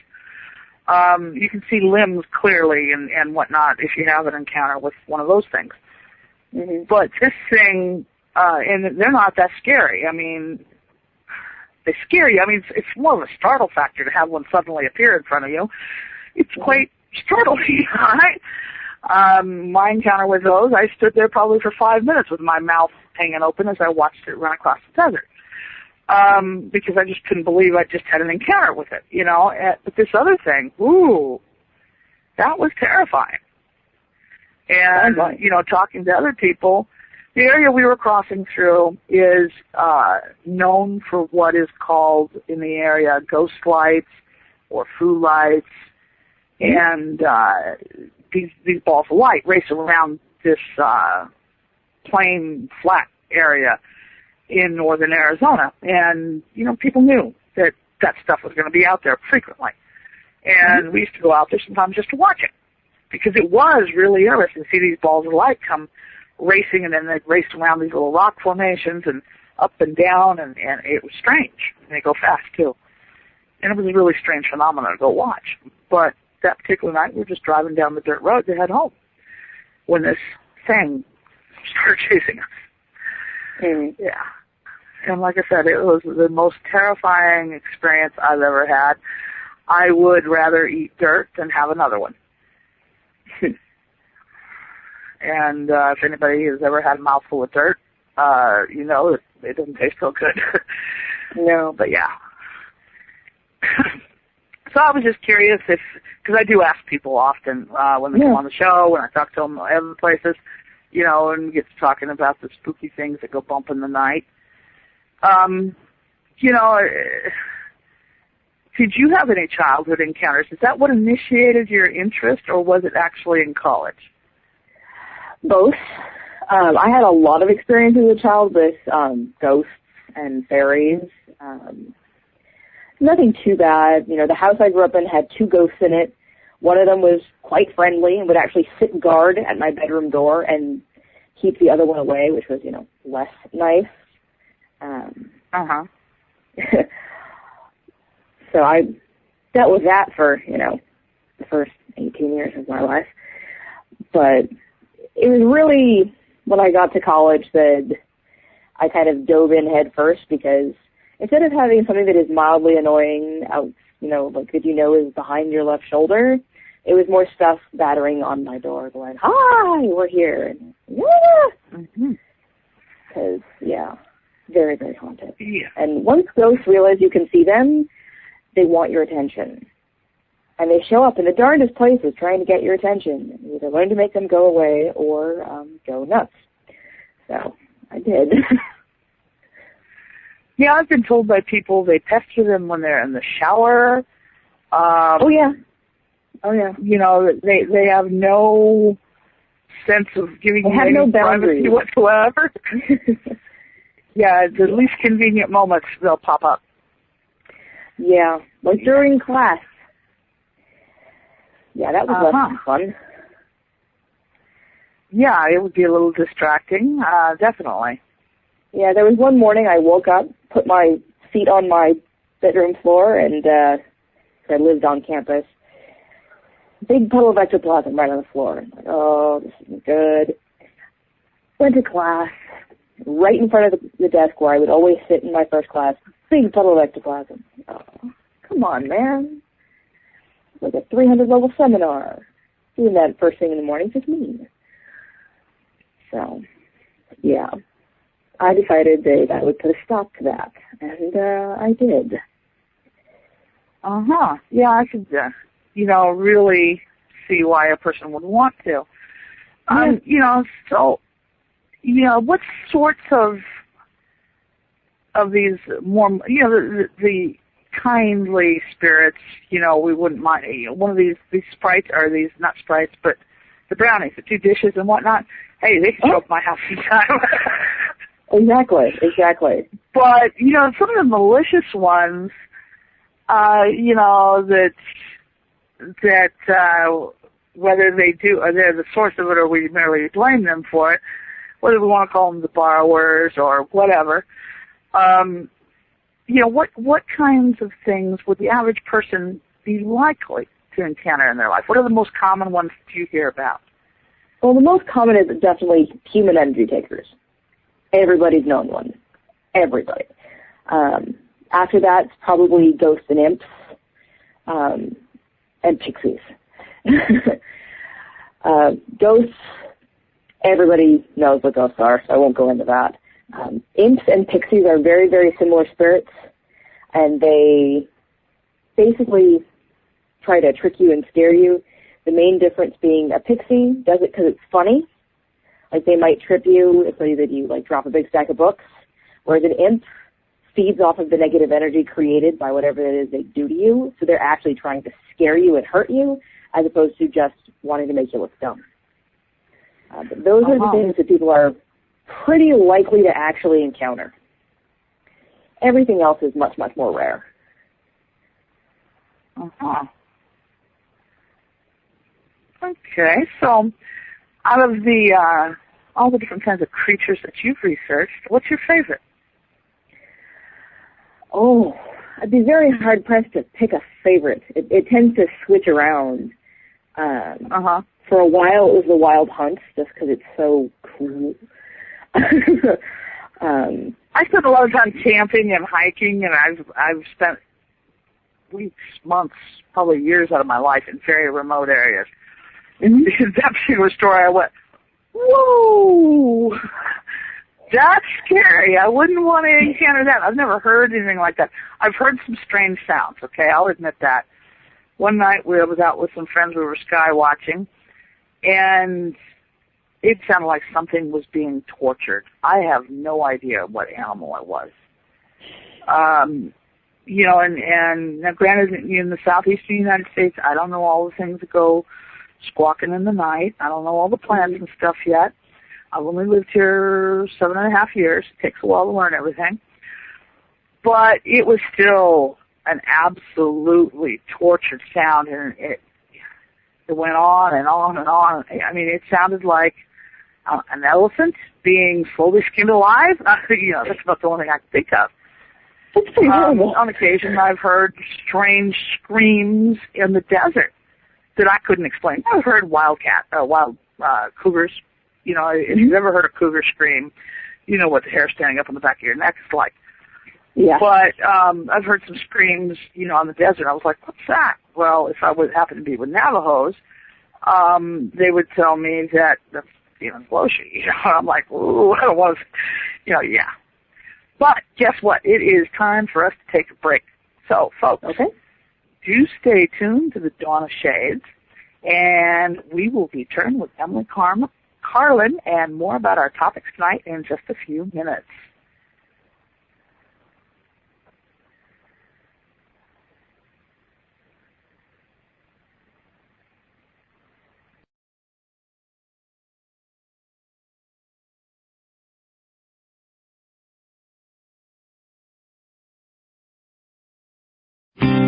You can see limbs clearly and whatnot if you have an encounter with one of those things. But this thing, and they're not that scary. I mean, they scare you. I mean, it's more of a startle factor to have one suddenly appear in front of you. It's quite startling, right? My encounter with those, I stood there probably for 5 minutes with my mouth hanging open as I watched it run across the desert. Because I just couldn't believe I just had an encounter with it, But this other thing, that was terrifying. And, talking to other people, the area we were crossing through is known for what is called in the area ghost lights or foo lights. And these balls of light race around this plain, flat area in northern Arizona. And, people knew that stuff was going to be out there frequently. And we used to go out there sometimes just to watch it because it was really interesting to see these balls of light come racing, and then they'd race around these little rock formations and up and down, and it was strange. And they go fast, too. And it was a really strange phenomenon to go watch. But that particular night, we were just driving down the dirt road to head home when this thing started chasing us. Yeah. And like I said, it was the most terrifying experience I've ever had. I would rather eat dirt than have another one. And if anybody has ever had a mouthful of dirt, it doesn't taste so good. No, but yeah. So I was just curious because I do ask people often when they come on the show, when I talk to them other places, and get to talking about the spooky things that go bump in the night. Did you have any childhood encounters? Is that what initiated your interest, or was it actually in college? Both. I had a lot of experience as a child with ghosts and fairies. Nothing too bad. The house I grew up in had 2 ghosts in it. One of them was quite friendly and would actually sit guard at my bedroom door and keep the other one away, which was, less nice. So I dealt with that for, the first 18 years of my life. But it was really when I got to college that I kind of dove in head first, because instead of having something that is mildly annoying out, is behind your left shoulder, it was more stuff battering on my door going, "Hi, we're here." And, because, very, very haunted. Yeah. And once ghosts realize you can see them, they want your attention. And they show up in the darndest places trying to get your attention. You either learn to make them go away or go nuts. So I did. Yeah, I've been told by people they pester them when they're in the shower. Oh, yeah. They have no sense of giving you any privacy whatsoever. Yeah, the least convenient moments, they'll pop up. Yeah, like during class. Yeah, that was less fun. Yeah, it would be a little distracting, definitely. Yeah, there was one morning I woke up, put my feet on my bedroom floor, and I lived on campus. Big puddle of ectoplasm right on the floor. Like, oh, this isn't good. Went to class, right in front of the desk where I would always sit in my first class. Big puddle of ectoplasm. Oh, come on, man. It's like a 300-level seminar. Doing that first thing in the morning is just mean. So, yeah. I decided that I would put a stop to that, and I did. Yeah, I could, really see why a person would want to. What sorts of these more, the kindly spirits, we wouldn't mind, one of these sprites, or these, not sprites, but the brownies, the 2 dishes and whatnot, hey, they can show up at my house anytime. Exactly. But, some of the malicious ones, that whether they do, or they're the source of it, or we merely blame them for it, whether we want to call them the borrowers or whatever, what kinds of things would the average person be likely to encounter in their life? What are the most common ones that you hear about? Well, the most common is definitely human energy takers. Everybody's known one. Everybody. After that, it's probably ghosts and imps, and pixies. Ghosts, everybody knows what ghosts are, so I won't go into that. Imps and pixies are very, very similar spirits, and they basically try to trick you and scare you. The main difference being a pixie does it because it's funny. Like, they might trip you so that you, drop a big stack of books, whereas an imp feeds off of the negative energy created by whatever it is they do to you, so they're actually trying to scare you and hurt you, as opposed to just wanting to make you look dumb. But those are the things that people are pretty likely to actually encounter. Everything else is much, much more rare. Okay, so out of the all the different kinds of creatures that you've researched, what's your favorite? Oh, I'd be very hard-pressed to pick a favorite. It tends to switch around. For a while, it was the wild hunt, just because it's so cool. I spent a lot of time camping and hiking, and I've spent weeks, months, probably years out of my life in very remote areas. In that particular story, I went, whoa, that's scary. I wouldn't want to encounter that. I've never heard anything like that. I've heard some strange sounds, okay, I'll admit that. one night I was out with some friends. We were sky watching, and it sounded like something was being tortured. I have no idea what animal it was. You know, and now granted, in the southeastern United States, I don't know all the things that go squawking in the night. I don't know all the plants and stuff yet. I've only lived here 7.5 years. It takes a while to learn everything. But it was still an absolutely tortured sound, and it went on and on and on. I mean, it sounded like an elephant being slowly skinned alive. You know, that's about the only thing I can think of. That's pretty horrible. On occasion, I've heard strange screams in the desert that I couldn't explain. I've heard wild cougars. You know, if you've ever heard a cougar scream, you know what the hair standing up on the back of your neck is like. Yeah. But I've heard some screams, you know, on the desert. I was like, what's that? Well, if I would happen to be with Navajos, they would tell me that that's Stephen Floshi. You know, I'm like, ooh, I don't want to, you know, yeah. But guess what? It is time for us to take a break. So, folks, do stay tuned to the Dawn of Shades, and we will return with Emily Carlin and more about our topics tonight in just a few minutes.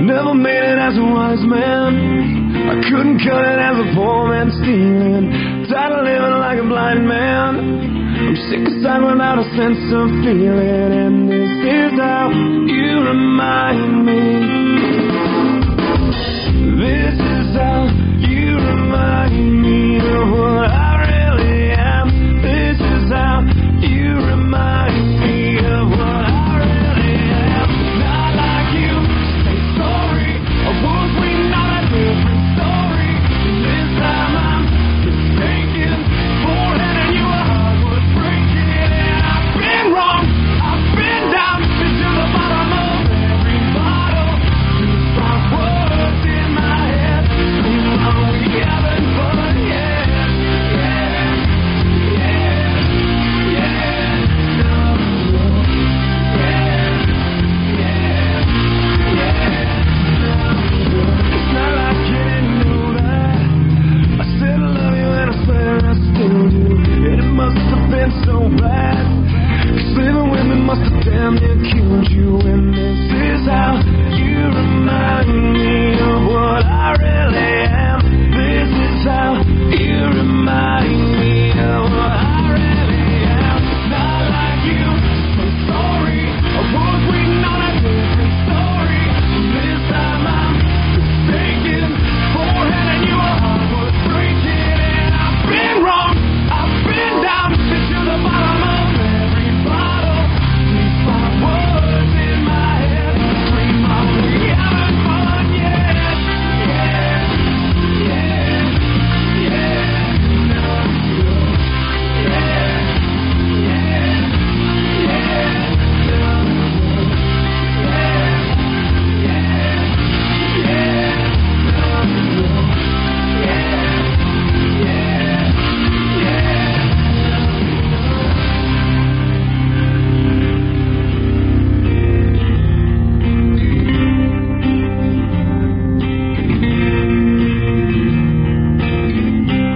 Never made it as a wise man. I couldn't cut it as a poor man stealing. Tired of living like a blind man. I'm sick aside without a sense of feeling. And this is how you remind me. This is how you remind me of what I really am. This is how you remind me of what I really am. Not like you. Was we not a different story? This time I'm mistaken. Forehead and you I was breaking. And I've been wrong. I've been down. Been to the bottom of every bottle. To find words in my head. Meanwhile we haven't fun yet. And it must have been so bad. 'Cause living with me must have damn near killed you. And this is how you remind me of what I really am. This is how you remind me of what I really am. Not like you, so sorry. Or was we not a different story? This time I'm mistaken. Forehead and your heart was breaking. And I've been wrong. I've been down to the bottom of every bottle. These five words in my head. Scream out, we haven't fun yet.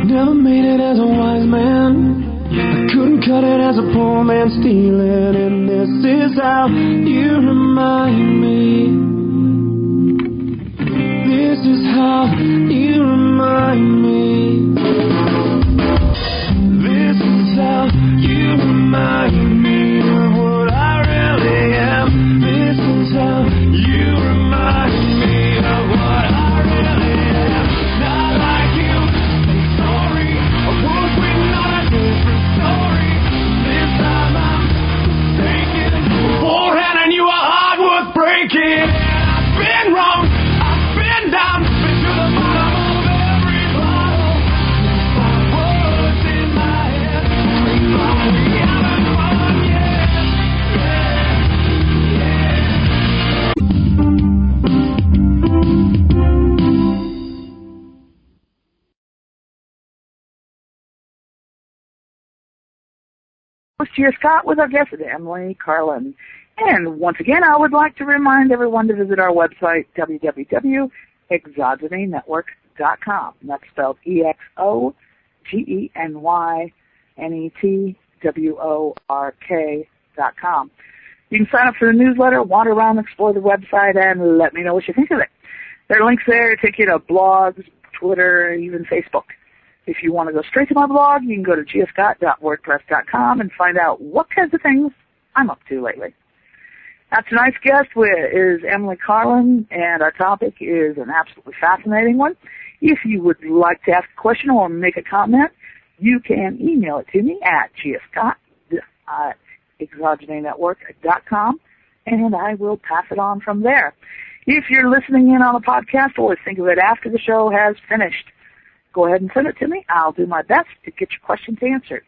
Never made it as a wise man. I couldn't cut it as a poor man stealing. And this is how you remind me. This is how you remind me. This is how you remind me of what I really am. This is how you remind me of what I really am. Not like you. Sorry, or was we not a different story? This time I'm mistaken. Forehead and your heart was breaking. I've been wrong. I've been down. Been to the bottom of every bottle. Five words in my head. We haven't fun yet. Gia Scott with our guest, Emily Carlin. And once again, I would like to remind everyone to visit our website, www.exogenynetwork.com. That's spelled EXOGENYNETWORK.com. You can sign up for the newsletter, wander around, explore the website, and let me know what you think of it. There are links there to take you to blogs, Twitter, even Facebook. If you want to go straight to my blog, you can go to giascott.wordpress.com and find out what kinds of things I'm up to lately. Now, tonight's guest is Emily Carlin, and our topic is an absolutely fascinating one. If you would like to ask a question or make a comment, you can email it to me at giascott@exogenynetwork.com, and I will pass it on from there. If you're listening in on a podcast or think of it after the show has finished, go ahead and send it to me. I'll do my best to get your questions answered.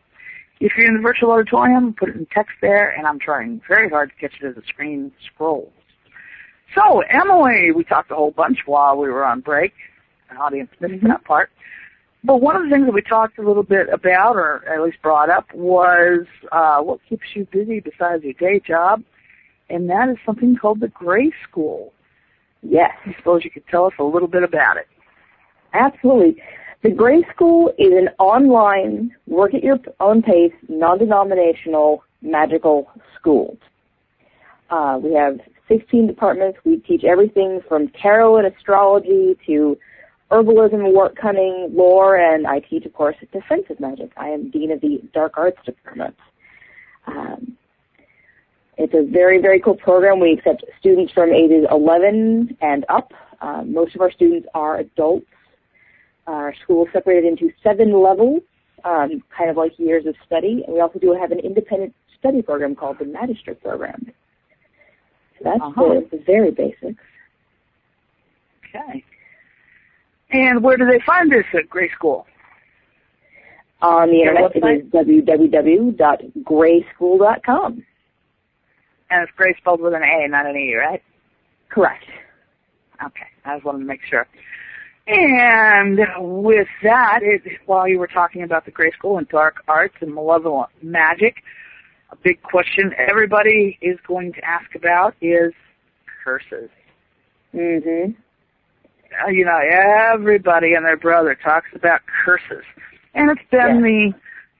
If you're in the virtual auditorium, put it in text there, and I'm trying very hard to get you to the screen scrolls. So, Emily, we talked a whole bunch while we were on break. The audience missed that part. But one of the things that we talked a little bit about, or at least brought up, was what keeps you busy besides your day job, and that is something called the Gray School. Yes. I suppose you could tell us a little bit about it. Absolutely. The Gray School is an online, work-at-your-own-pace, non-denominational, magical school. We have 16 departments. We teach everything from tarot and astrology to herbalism, wart cunning, lore, and I teach, of course, defensive magic. I am dean of the dark arts department. It's a very, very cool program. We accept students from ages 11 and up. Most of our students are adults. Our school is separated into 7 levels, kind of like years of study. And we also do have an independent study program called the Magistrate Program. So that's the very basics. Okay. And where do they find this at Gray School? On the internet, it is www.grayschool.com. And it's Gray spelled with an A, not an E, right? Correct. Okay. I just wanted to make sure. And with that, while you were talking about the Gray School and dark arts and malevolent magic, a big question everybody is going to ask about is curses. Mm-hmm. You know, everybody and their brother talks about curses. And it's been the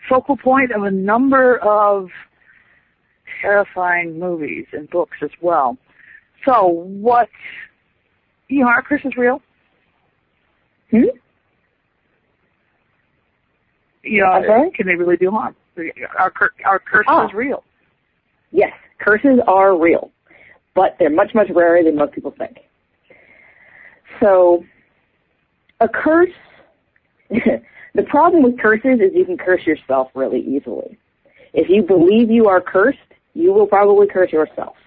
focal point of a number of terrifying movies and books as well. So are curses real? Can they really do harm? Are curses real? Yes, curses are real, but they're much, much rarer than most people think. So, a curse, the problem with curses is you can curse yourself really easily. If you believe you are cursed, you will probably curse yourself.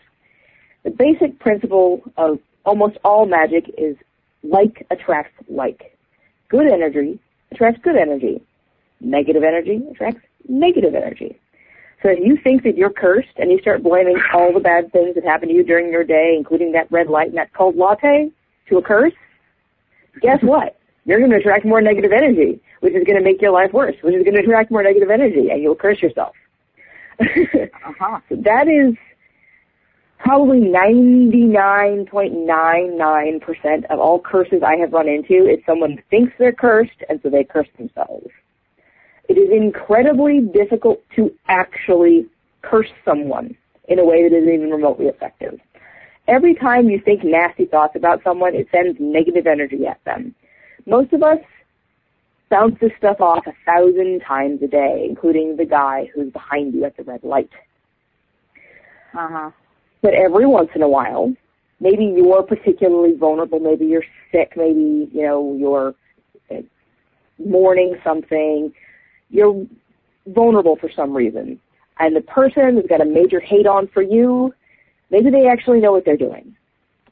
The basic principle of almost all magic is like attracts like. Good energy attracts good energy. Negative energy attracts negative energy. So if you think that you're cursed and you start blaming all the bad things that happen to you during your day, including that red light and that cold latte, to a curse, guess what? You're going to attract more negative energy, which is going to make your life worse, which is going to attract more negative energy, and you'll curse yourself. So that is probably 99.99% of all curses I have run into is someone thinks they're cursed, and so they curse themselves. It is incredibly difficult to actually curse someone in a way that isn't even remotely effective. Every time you think nasty thoughts about someone, it sends negative energy at them. Most of us bounce this stuff off 1,000 times a day, including the guy who's behind you at the red light. But every once in a while, maybe you're particularly vulnerable, maybe you're sick, maybe, you're mourning something, you're vulnerable for some reason. And the person who's got a major hate-on for you, maybe they actually know what they're doing.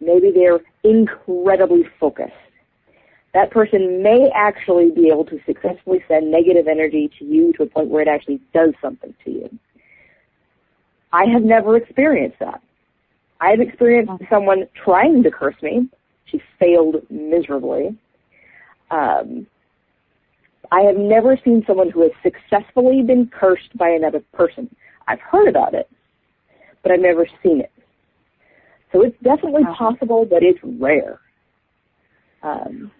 Maybe they're incredibly focused. That person may actually be able to successfully send negative energy to you to a point where it actually does something to you. I have never experienced that. I have experienced someone trying to curse me. She failed miserably. I have never seen someone who has successfully been cursed by another person. I've heard about it, but I've never seen it. So it's definitely possible, but it's rare.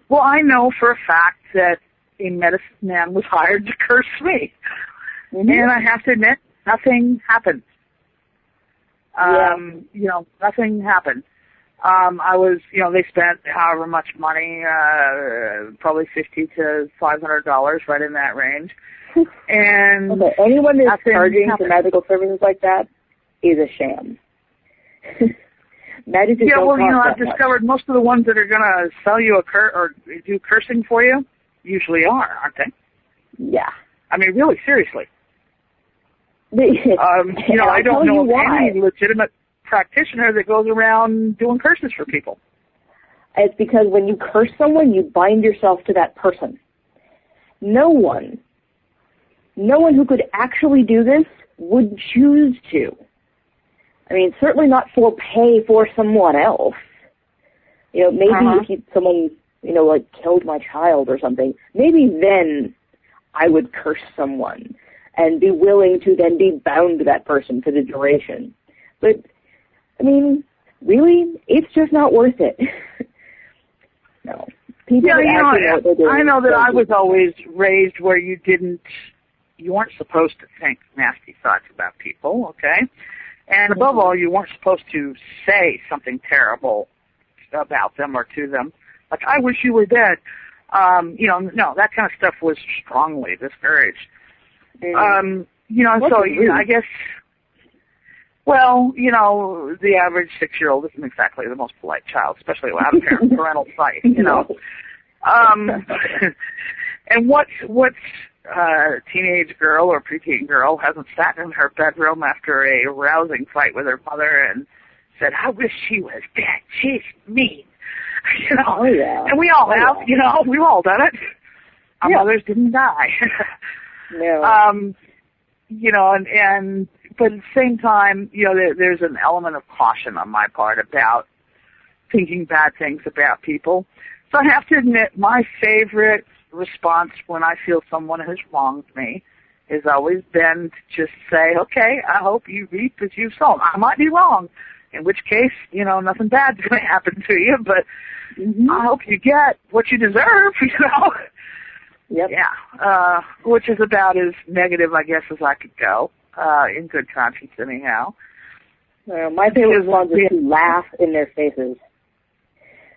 Well, I know for a fact that a medicine man was hired to curse me. Mm-hmm. And I have to admit, nothing happened. Nothing happened. I was, they spent however much money, probably $50 to $500, right in that range. And okay, anyone that's charging for medical services like that is a sham. Magic just don't cost I've discovered most of the ones that are going to sell you or do cursing for you usually aren't they? Yeah. I mean, really, seriously. I don't know of any legitimate practitioner that goes around doing curses for people. It's because when you curse someone, you bind yourself to that person. No one who could actually do this would choose to. I mean, certainly not for pay for someone else. Maybe if someone, killed my child or something, maybe then I would curse someone and be willing to then be bound to that person for the duration. But, I mean, really, it's just not worth it. No. People I know that I was always raised where you weren't supposed to think nasty thoughts about people, okay? And above all, you weren't supposed to say something terrible about them or to them. Like, I wish you were dead. No, that kind of stuff was strongly discouraged. I guess, the average 6-year-old isn't exactly the most polite child, especially without a parental sight, And what teenage girl or preteen girl hasn't sat in her bedroom after a rousing fight with her mother and said, I wish she was dead. She's mean. Oh, yeah. And we all have, we've all done it. Our mothers didn't die. No. But at the same time, there's an element of caution on my part about thinking bad things about people. So I have to admit, my favorite response when I feel someone has wronged me has always been to just say, okay, I hope you reap as you sow. I might be wrong, in which case, nothing bad's going to happen to you, but I hope you get what you deserve, Yep. Yeah, which is about as negative, I guess, as I could go, in good conscience anyhow. My favorite response is to laugh in their faces.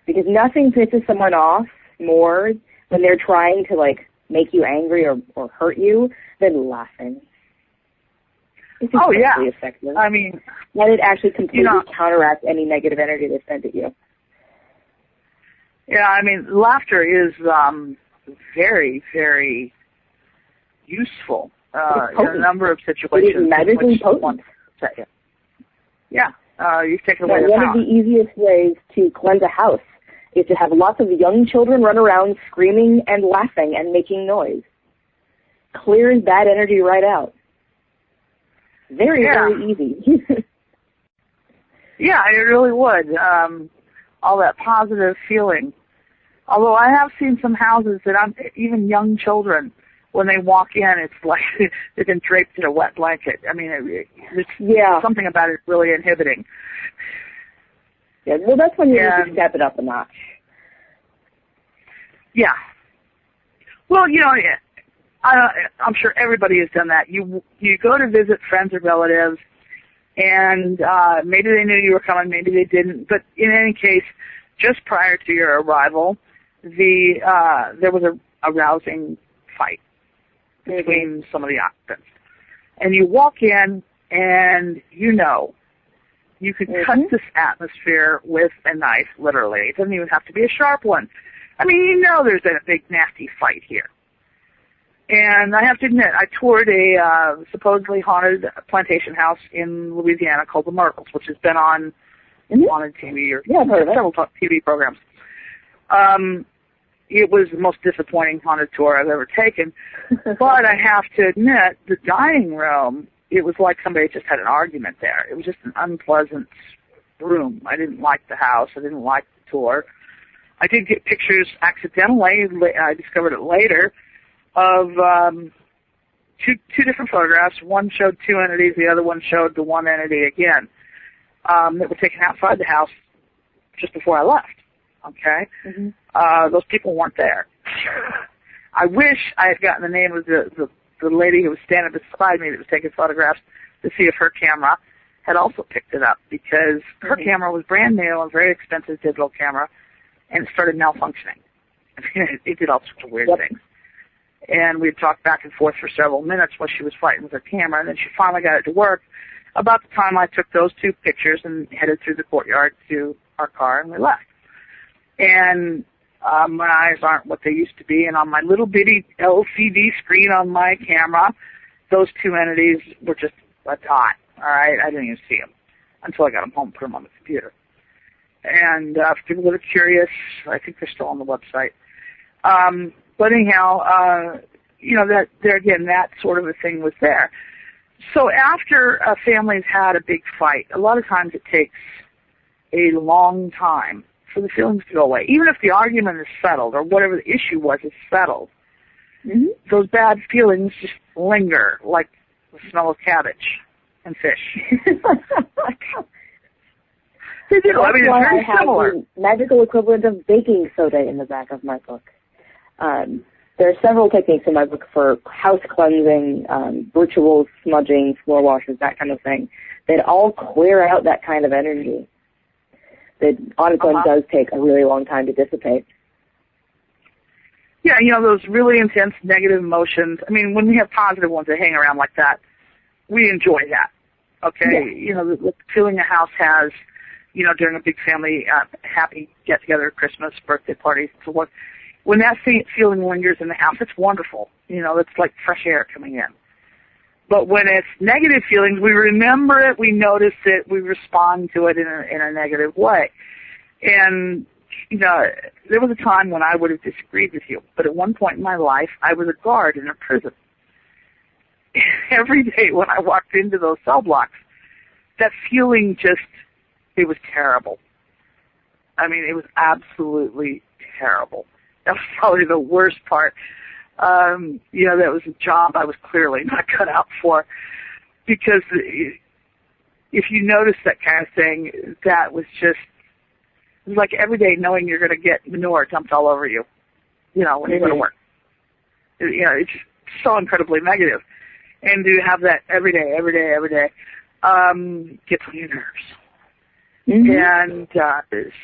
Because nothing pisses someone off more when they're trying to, make you angry or hurt you than laughing. It's incredibly effective. I mean, let it actually completely counteract any negative energy they send at you. Yeah, I mean, laughter is very, very useful in a number of situations. It is magically potent. Yeah, you've taken away the One power. of the easiest ways to cleanse a house is to have lots of young children run around screaming and laughing and making noise. Clears bad energy right out. Very, very easy. Yeah, it really would. All that positive feeling. Although I have seen some houses that even young children, when they walk in, it's like they've been draped in a wet blanket. I mean, there's something about it really inhibiting. Yeah, well, that's when you need to step it up a notch. Yeah. Well, I'm sure everybody has done that. You go to visit friends or relatives, and maybe they knew you were coming, maybe they didn't. But in any case, just prior to your arrival, there was a rousing fight between some of the occupants. And you walk in, and you could cut this atmosphere with a knife, literally. It doesn't even have to be a sharp one. I mean, there's a big, nasty fight here. And I have to admit, I toured a supposedly haunted plantation house in Louisiana called the Myrtles, which has been on haunted TV or several TV programs. It was the most disappointing haunted tour I've ever taken. But I have to admit, the dining room, it was like somebody just had an argument there. It was just an unpleasant room. I didn't like the house. I didn't like the tour. I did get pictures accidentally. I discovered it later of two different photographs. One showed two entities, the other one showed the one entity again. That were taken outside the house just before I left. Okay? Mm-hmm. Those people weren't there. I wish I had gotten the name of the lady who was standing beside me that was taking photographs to see if her camera had also picked it up, because her camera was brand new, a very expensive digital camera, and it started malfunctioning. I mean, it did all sorts of weird things. And we had talked back and forth for several minutes while she was fighting with her camera, and then she finally got it to work about the time I took those two pictures and headed through the courtyard to our car, and we left. And my eyes aren't what they used to be, and on my little bitty LCD screen on my camera, those two entities were just a dot. All right, I didn't even see them until I got them home and put them on the computer. And for people that are curious, I think they're still on the website. But anyhow, that there again, that sort of a thing was there. So after a family's had a big fight, a lot of times it takes a long time for the feelings to go away. Even if the argument is settled or whatever the issue was is settled, those bad feelings just linger like the smell of cabbage and fish. They do. I mean, it's very similar. The magical equivalent of baking soda in the back of my book. There are several techniques in my book for house cleansing, rituals, smudging, floor washes, that kind of thing, that all clear out that kind of energy that on its own does take a really long time to dissipate. Yeah, those really intense negative emotions. I mean, when we have positive ones that hang around like that, we enjoy that. Okay? Yeah. The feeling a house has, during a big family happy get-together, Christmas, birthday parties, so what. When that feeling lingers in the house, it's wonderful. It's like fresh air coming in. But when it's negative feelings, we remember it, we notice it, we respond to it in a negative way. And, there was a time when I would have disagreed with you, but at one point in my life, I was a guard in a prison. Every day when I walked into those cell blocks, that feeling it was terrible. I mean, it was absolutely terrible. That was probably the worst part. That was a job I was clearly not cut out for, because if you notice that kind of thing, that was it was like every day knowing you're going to get manure dumped all over you, when you go to work. It's so incredibly negative. And to have that every day, gets on your nerves. And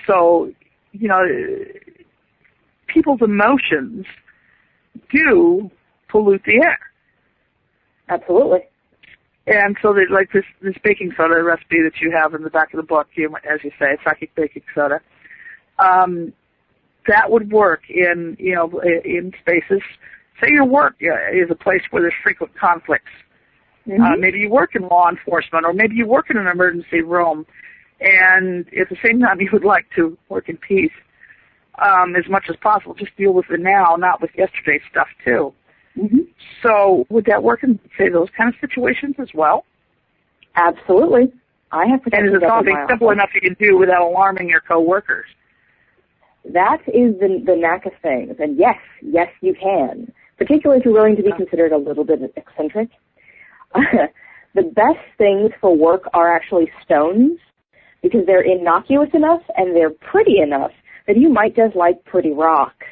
so, people's emotions do pollute the air. Absolutely. And so they like this baking soda recipe that you have in the back of the book, as you say, psychic baking soda. That would work in spaces. Say your work is a place where there's frequent conflicts. Maybe you work in law enforcement, or maybe you work in an emergency room, and at the same time you would like to work in peace. As much as possible, just deal with the now, not with yesterday's stuff too. So would that work in, say, those kind of situations as well? Absolutely. I have protected. And is it something simple enough you can do without alarming your coworkers? That is the knack of things. And yes, you can, particularly if you're willing to be considered a little bit eccentric. The best things for work are actually stones, because they're innocuous enough and they're pretty enough that you might just like pretty rocks.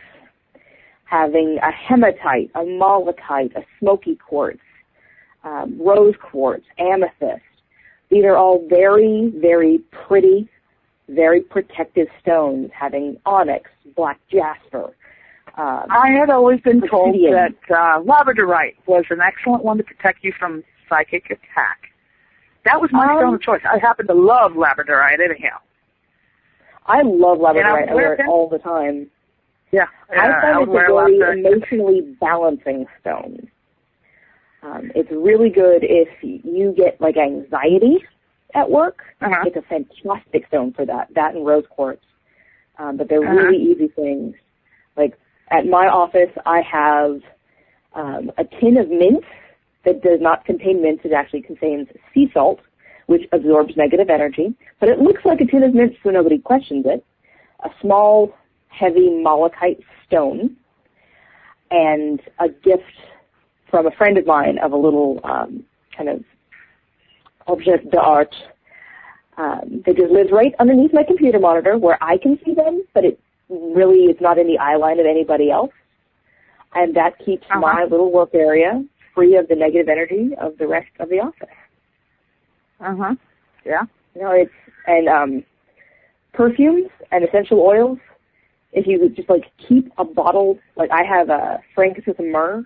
Having a hematite, a malachite, a smoky quartz, rose quartz, amethyst. These are all very, very pretty, very protective stones, having onyx, black jasper. I had always been told that labradorite was an excellent one to protect you from psychic attack. That was my stone of choice. I happen to love labradorite anyhow. I love labradorite. I wear it all the time. Yeah. I find it's a very emotionally balancing stone. It's really good if you get like anxiety at work. It's a fantastic stone for that. That and rose quartz. But they're really easy things. Like at my office, I have a tin of mint that does not contain mint. It actually contains sea salt, which absorbs negative energy. But it looks like a tin of mint, so nobody questions it. A small, heavy malachite stone, and a gift from a friend of mine of a little kind of object d'art that just lives right underneath my computer monitor where I can see them, but it really is not in the eye line of anybody else. And that keeps my little work area free of the negative energy of the rest of the office. Yeah. You know, and perfumes and essential oils, if you would just, like, keep a bottle, like I have a frankincense and myrrh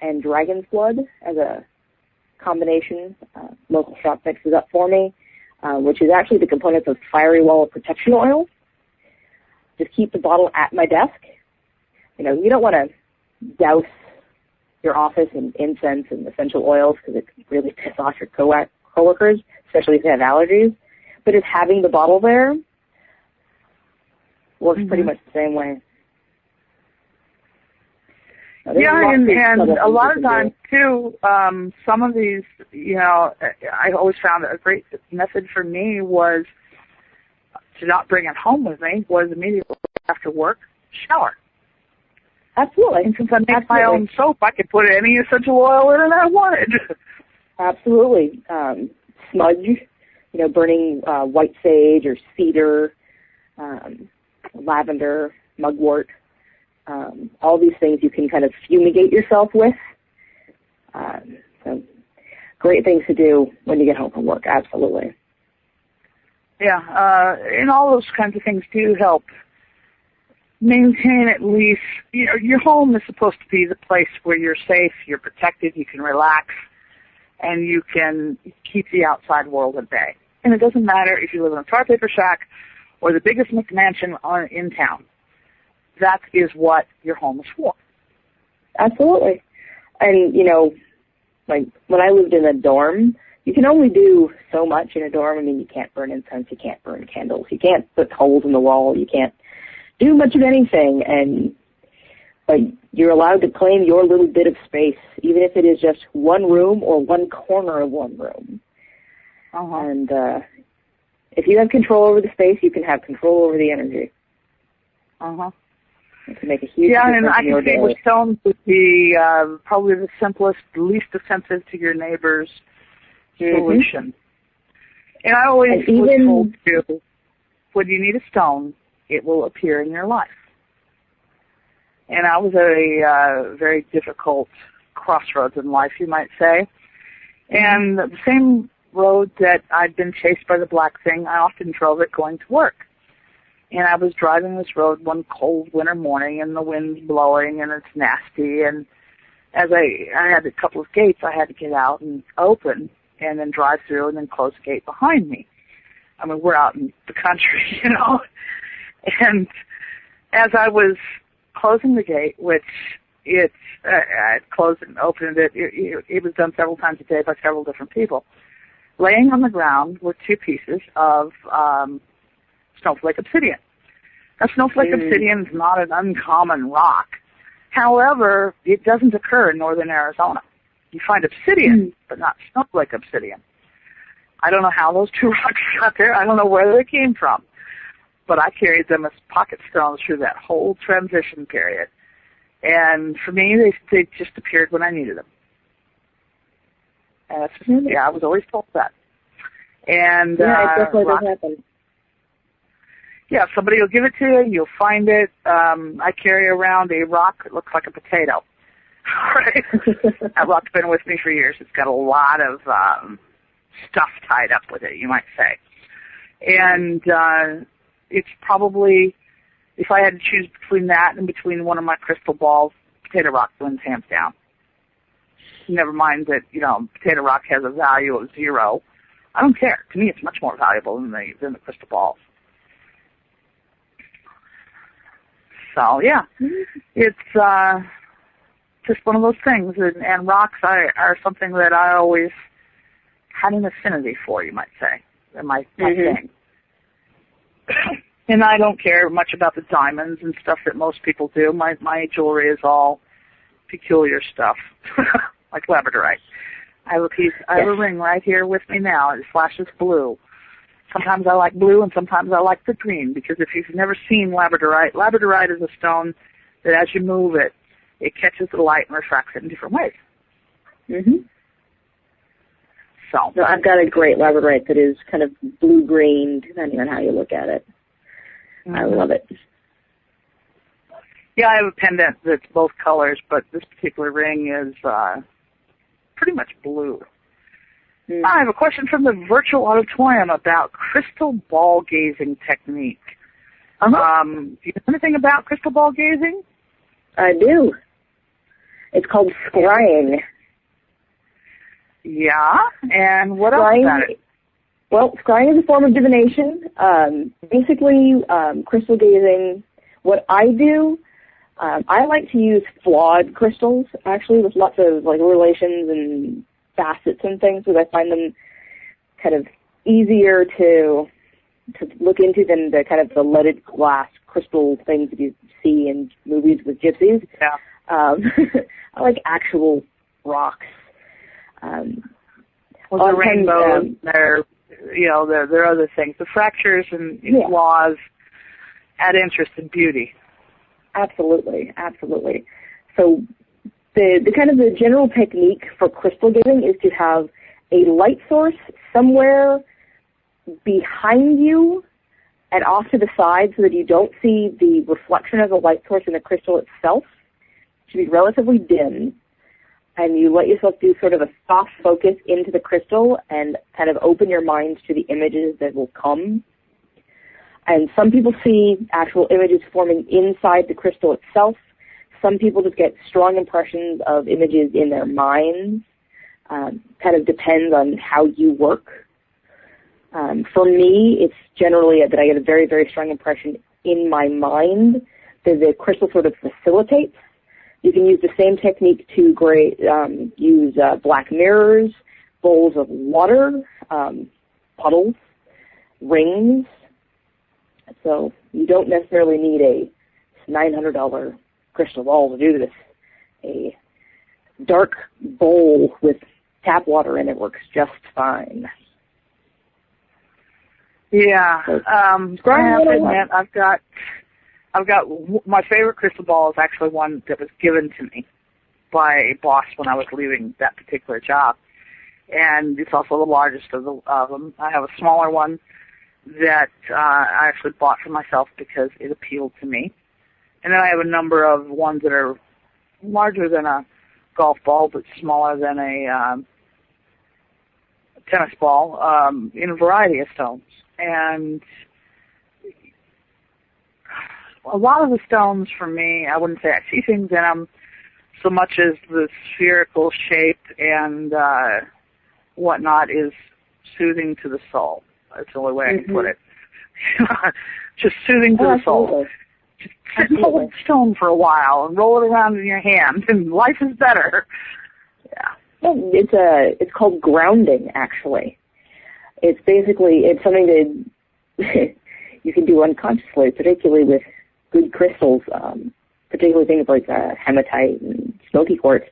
and dragon's blood as a combination. Local shop mixes up for me, which is actually the components of Fiery Wall Protection Oil. Just keep the bottle at my desk. You know, you don't want to douse your office in incense and essential oils because it can really piss off your coworkers, especially if they have allergies. But just having the bottle there works pretty much the same way. Yeah, and a lot of times, too, some of these, you know, I always found a great method for me was to not bring it home with me, was immediately after work, shower. Absolutely. And since I make my own soap, I could put any essential oil in it I wanted. Absolutely. Smudge, you know, burning white sage or cedar, lavender, mugwort. All these things you can kind of fumigate yourself with. So great things to do when you get home from work, absolutely. Yeah, and all those kinds of things do help maintain at least, you know, your home is supposed to be the place where you're safe, you're protected, you can relax, and you can keep the outside world at bay. And it doesn't matter if you live in a tar paper shack or the biggest McMansion in town. That is what your home is for. Absolutely. And, you know, like when I lived in a dorm, you can only do so much in a dorm. I mean, you can't burn incense, you can't burn candles, you can't put holes in the wall, you can't do much of anything. And but you're allowed to claim your little bit of space, even if it is just one room or one corner of one room. And if you have control over the space, you can have control over the energy. It can make a huge difference. And I can see with stones would be probably the simplest, least offensive to your neighbor's solution. And I always was told to, when you need a stone, it will appear in your life. And I was at a very difficult crossroads in life, you might say. And the same road that I'd been chased by the black thing, I often drove it going to work. And I was driving this road one cold winter morning, and the wind's blowing, and it's nasty. And as I had a couple of gates I had to get out and open, and then drive through, and then close the gate behind me. I mean, we're out in the country, you know. And as I was closing the gate, which I closed and opened it, it was done several times a day by several different people. Laying on the ground were two pieces of snowflake obsidian. Now, snowflake obsidian is not an uncommon rock. However, it doesn't occur in northern Arizona. You find obsidian, but not snowflake obsidian. I don't know how those two rocks got there. I don't know where they came from. But I carried them as pocket stones through that whole transition period. And for me, they just appeared when I needed them. And that's just, I was always told that. And it definitely does happen. Yeah, somebody will give it to you. You'll find it. I carry around a rock that looks like a potato. Right? That rock's been with me for years. It's got a lot of stuff tied up with it, you might say. And it's probably, if I had to choose between that and between one of my crystal balls, potato rock wins hands down. Never mind that, you know, potato rock has a value of 0. I don't care. To me, it's much more valuable than the crystal balls. So, yeah, it's just one of those things. And rocks are something that I always had an affinity for, you might say. They're my thing. And I don't care much about the diamonds and stuff that most people do. My jewelry is all peculiar stuff, like labradorite. I have a ring right here with me now. It flashes blue. Sometimes I like blue and sometimes I like the green, because if you've never seen labradorite is a stone that as you move it, it catches the light and refracts it in different ways. Mhm. So No, I've got a great labradorite that is kind of blue-green, depending on how you look at it. I love it. Yeah, I have a pendant that's both colors, but this particular ring is pretty much blue. I have a question from the virtual auditorium about crystal ball gazing technique. Do you know anything about crystal ball gazing? I do. It's called scrying. Yeah, and what else about it? Well, scrying is a form of divination. Basically, crystal gazing, what I do, I like to use flawed crystals, actually, with lots of like relations and facets and things, because I find them kind of easier to look into than the kind of the leaded glass crystal things that you see in movies with gypsies. Yeah. I like actual rocks. Well, the rainbows, there are other things. The fractures and flaws add interest and beauty. Absolutely, absolutely. So the kind of the general technique for crystal gazing is to have a light source somewhere behind you and off to the side so that you don't see the reflection of the light source in the crystal itself. It should be relatively dim. And you let yourself do sort of a soft focus into the crystal and kind of open your mind to the images that will come. And some people see actual images forming inside the crystal itself. Some people just get strong impressions of images in their minds. Kind of depends on how you work. For me, it's generally that I get a very, very strong impression in my mind that the crystal sort of facilitates. You can use the same technique to use black mirrors, bowls of water, puddles, rings. So you don't necessarily need a $900 crystal ball to do this. A dark bowl with tap water in it works just fine. Yeah, So, I have to admit, I've got my favorite crystal ball is actually one that was given to me by a boss when I was leaving that particular job, and it's also the largest of them. I have a smaller one that I actually bought for myself because it appealed to me, and then I have a number of ones that are larger than a golf ball but smaller than a tennis ball in a variety of stones. And a lot of the stones, for me, I wouldn't say I see things in them so much as the spherical shape and whatnot is soothing to the soul. That's the only way I can put it. Just soothing to the soul. Just sit and hold a stone for a while and roll it around in your hand, and life is better. Yeah. Well, it's called grounding, actually. It's something that you can do unconsciously, particularly with good crystals, particularly things like hematite and smoky quartz.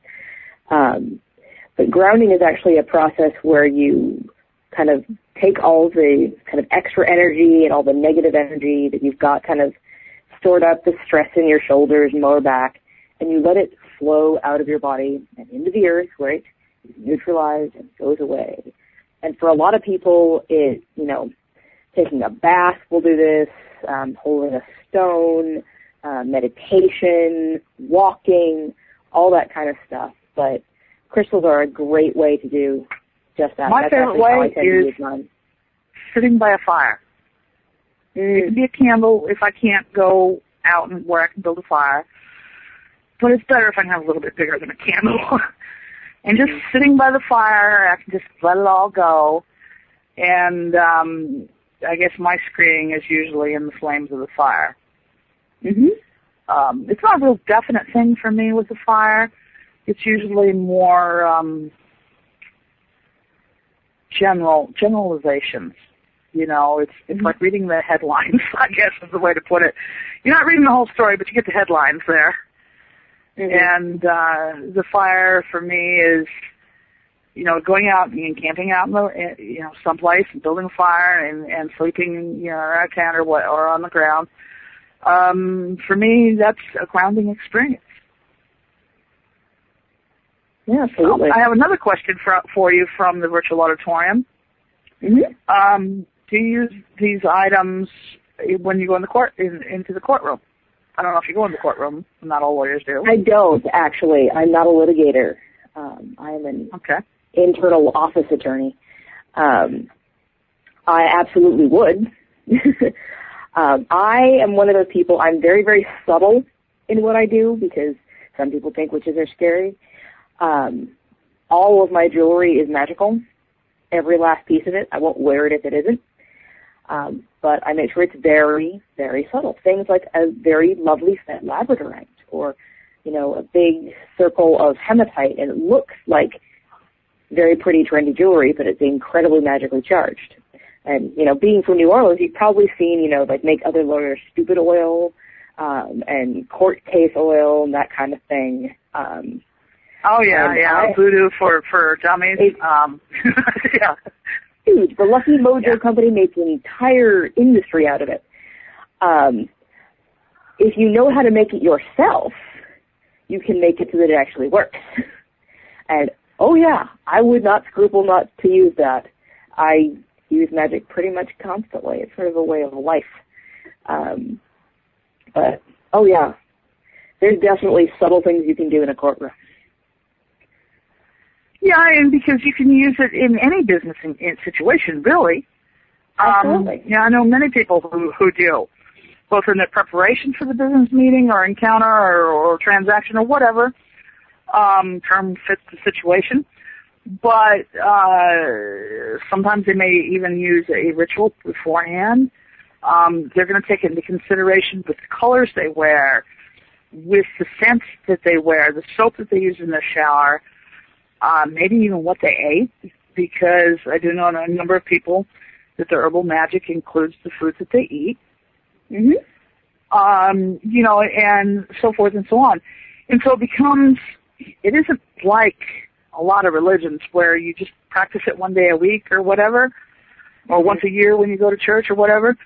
But grounding is actually a process where you kind of take all the kind of extra energy and all the negative energy that you've got kind of stored up, the stress in your shoulders and lower back, and you let it flow out of your body and into the earth where it is neutralized and goes away. And for a lot of people, taking a bath will do this, holding a stone, meditation, walking, all that kind of stuff. But crystals are a great way to do just that. My favorite way is sitting by a fire. It can be a candle if I can't go out and where I can build a fire. But it's better if I can have a little bit bigger than a candle. And just sitting by the fire, I can just let it all go. And I guess my screaming is usually in the flames of the fire. It's not a real definite thing for me with the fire. It's usually more generalizations. It's like reading the headlines, I guess is the way to put it. You're not reading the whole story, but you get the headlines there. And the fire for me is, going out and camping out in someplace and building a fire and sleeping, in a tent or on the ground. For me, that's a grounding experience. Yeah, absolutely. I have another question for you from the virtual auditorium. Mm-hmm. Do you use these items when you go into the courtroom? I don't know if you go in the courtroom. Not all lawyers do. I don't, actually. I'm not a litigator. I am an internal office attorney. I absolutely would. I am one of those people, I'm very, very subtle in what I do because some people think witches are scary. All of my jewelry is magical. Every last piece of it. I won't wear it if it isn't. But I make sure it's very, very subtle. Things like a very lovely set labradorite or, a big circle of hematite, and it looks like very pretty, trendy jewelry, but it's incredibly magically charged. And, being from New Orleans, you've probably seen, make other lawyers stupid oil, and court case oil and that kind of thing. Voodoo for dummies. Yeah. Huge. The Lucky Mojo Company makes an entire industry out of it. If you know how to make it yourself, you can make it so that it actually works. And, I would not scruple not to use that. I use magic pretty much constantly. It's sort of a way of life. There's definitely subtle things you can do in a courtroom. Yeah, and because you can use it in any business situation, really. Absolutely. I know many people who do, both in their preparation for the business meeting or encounter or transaction or whatever term fits the situation. But sometimes they may even use a ritual beforehand. They're going to take into consideration with the colors they wear, with the scents that they wear, the soap that they use in their shower, maybe even what they ate, because I do know a number of people that their herbal magic includes the foods that they eat. Mm-hmm. And so forth and so on. And so it isn't like a lot of religions where you just practice it one day a week or whatever, or once a year when you go to church or whatever.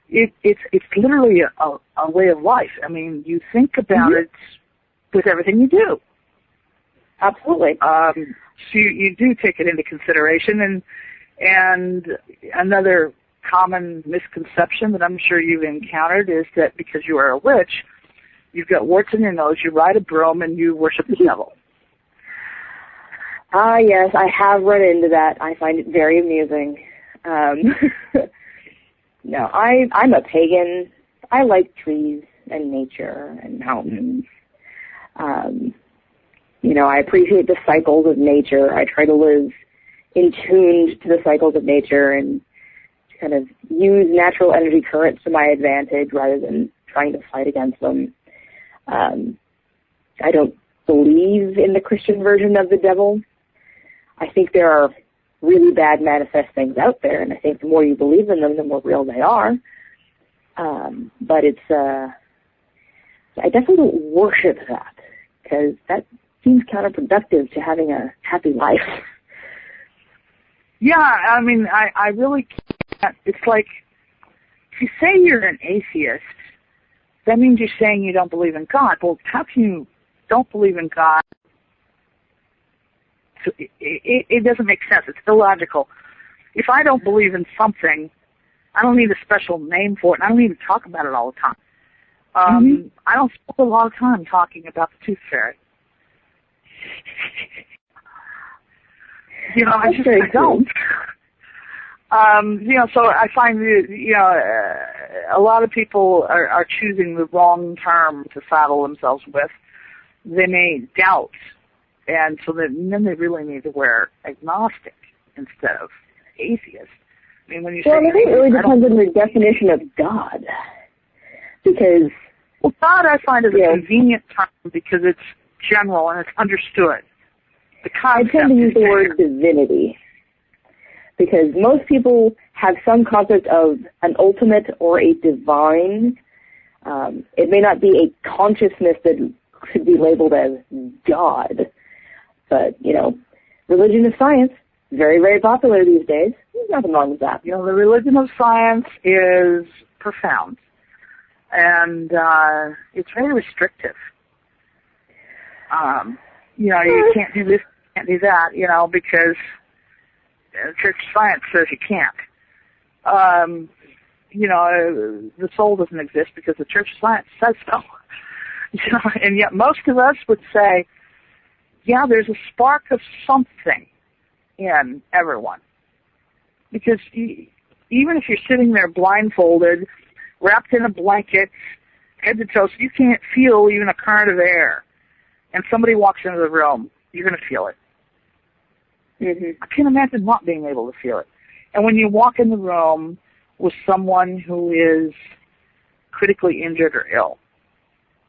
It's literally a way of life. I mean, you think about it with everything you do. Absolutely. So you do take it into consideration. And another common misconception that I'm sure you've encountered is that because you are a witch, you've got warts in your nose, you ride a broom, and you worship the devil. Yes, I have run into that. I find it very amusing. No, I'm a pagan. I like trees and nature and mountains. I appreciate the cycles of nature. I try to live in tune to the cycles of nature and kind of use natural energy currents to my advantage rather than trying to fight against them. I don't believe in the Christian version of the devil. I think there are really bad manifest things out there, and I think the more you believe in them, the more real they are. But I definitely don't worship that, because that seems counterproductive to having a happy life. Yeah, I mean, I really can't. It's like, if you say you're an atheist, that means you're saying you don't believe in God. Well, how can you don't believe in God? So it doesn't make sense. It's illogical. If I don't believe in something, I don't need a special name for it, and I don't need to talk about it all the time. I don't spend a lot of time talking about the tooth fairy. I don't. So I find a lot of people are choosing the wrong term to saddle themselves with. They may doubt, and so then they really need to wear agnostic instead of atheist. I mean, when you say I think it really depends on your definition of God, because God I find is a convenient term because it's general and it's understood. I tend to use the word divinity, because most people have some concept of an ultimate or a divine. It may not be a consciousness that could be labeled as God, but, religion of science, very, very popular these days. There's nothing wrong with that. The religion of science is profound, and it's very restrictive. You can't do this, can't do that, because church science says you can't. The soul doesn't exist because the church science says so. And yet most of us would say, yeah, there's a spark of something in everyone. Because even if you're sitting there blindfolded, wrapped in a blanket, head to toe, so you can't feel even a current of air, and somebody walks into the room, you're going to feel it. Mm-hmm. I can't imagine not being able to feel it. And when you walk in the room with someone who is critically injured or ill,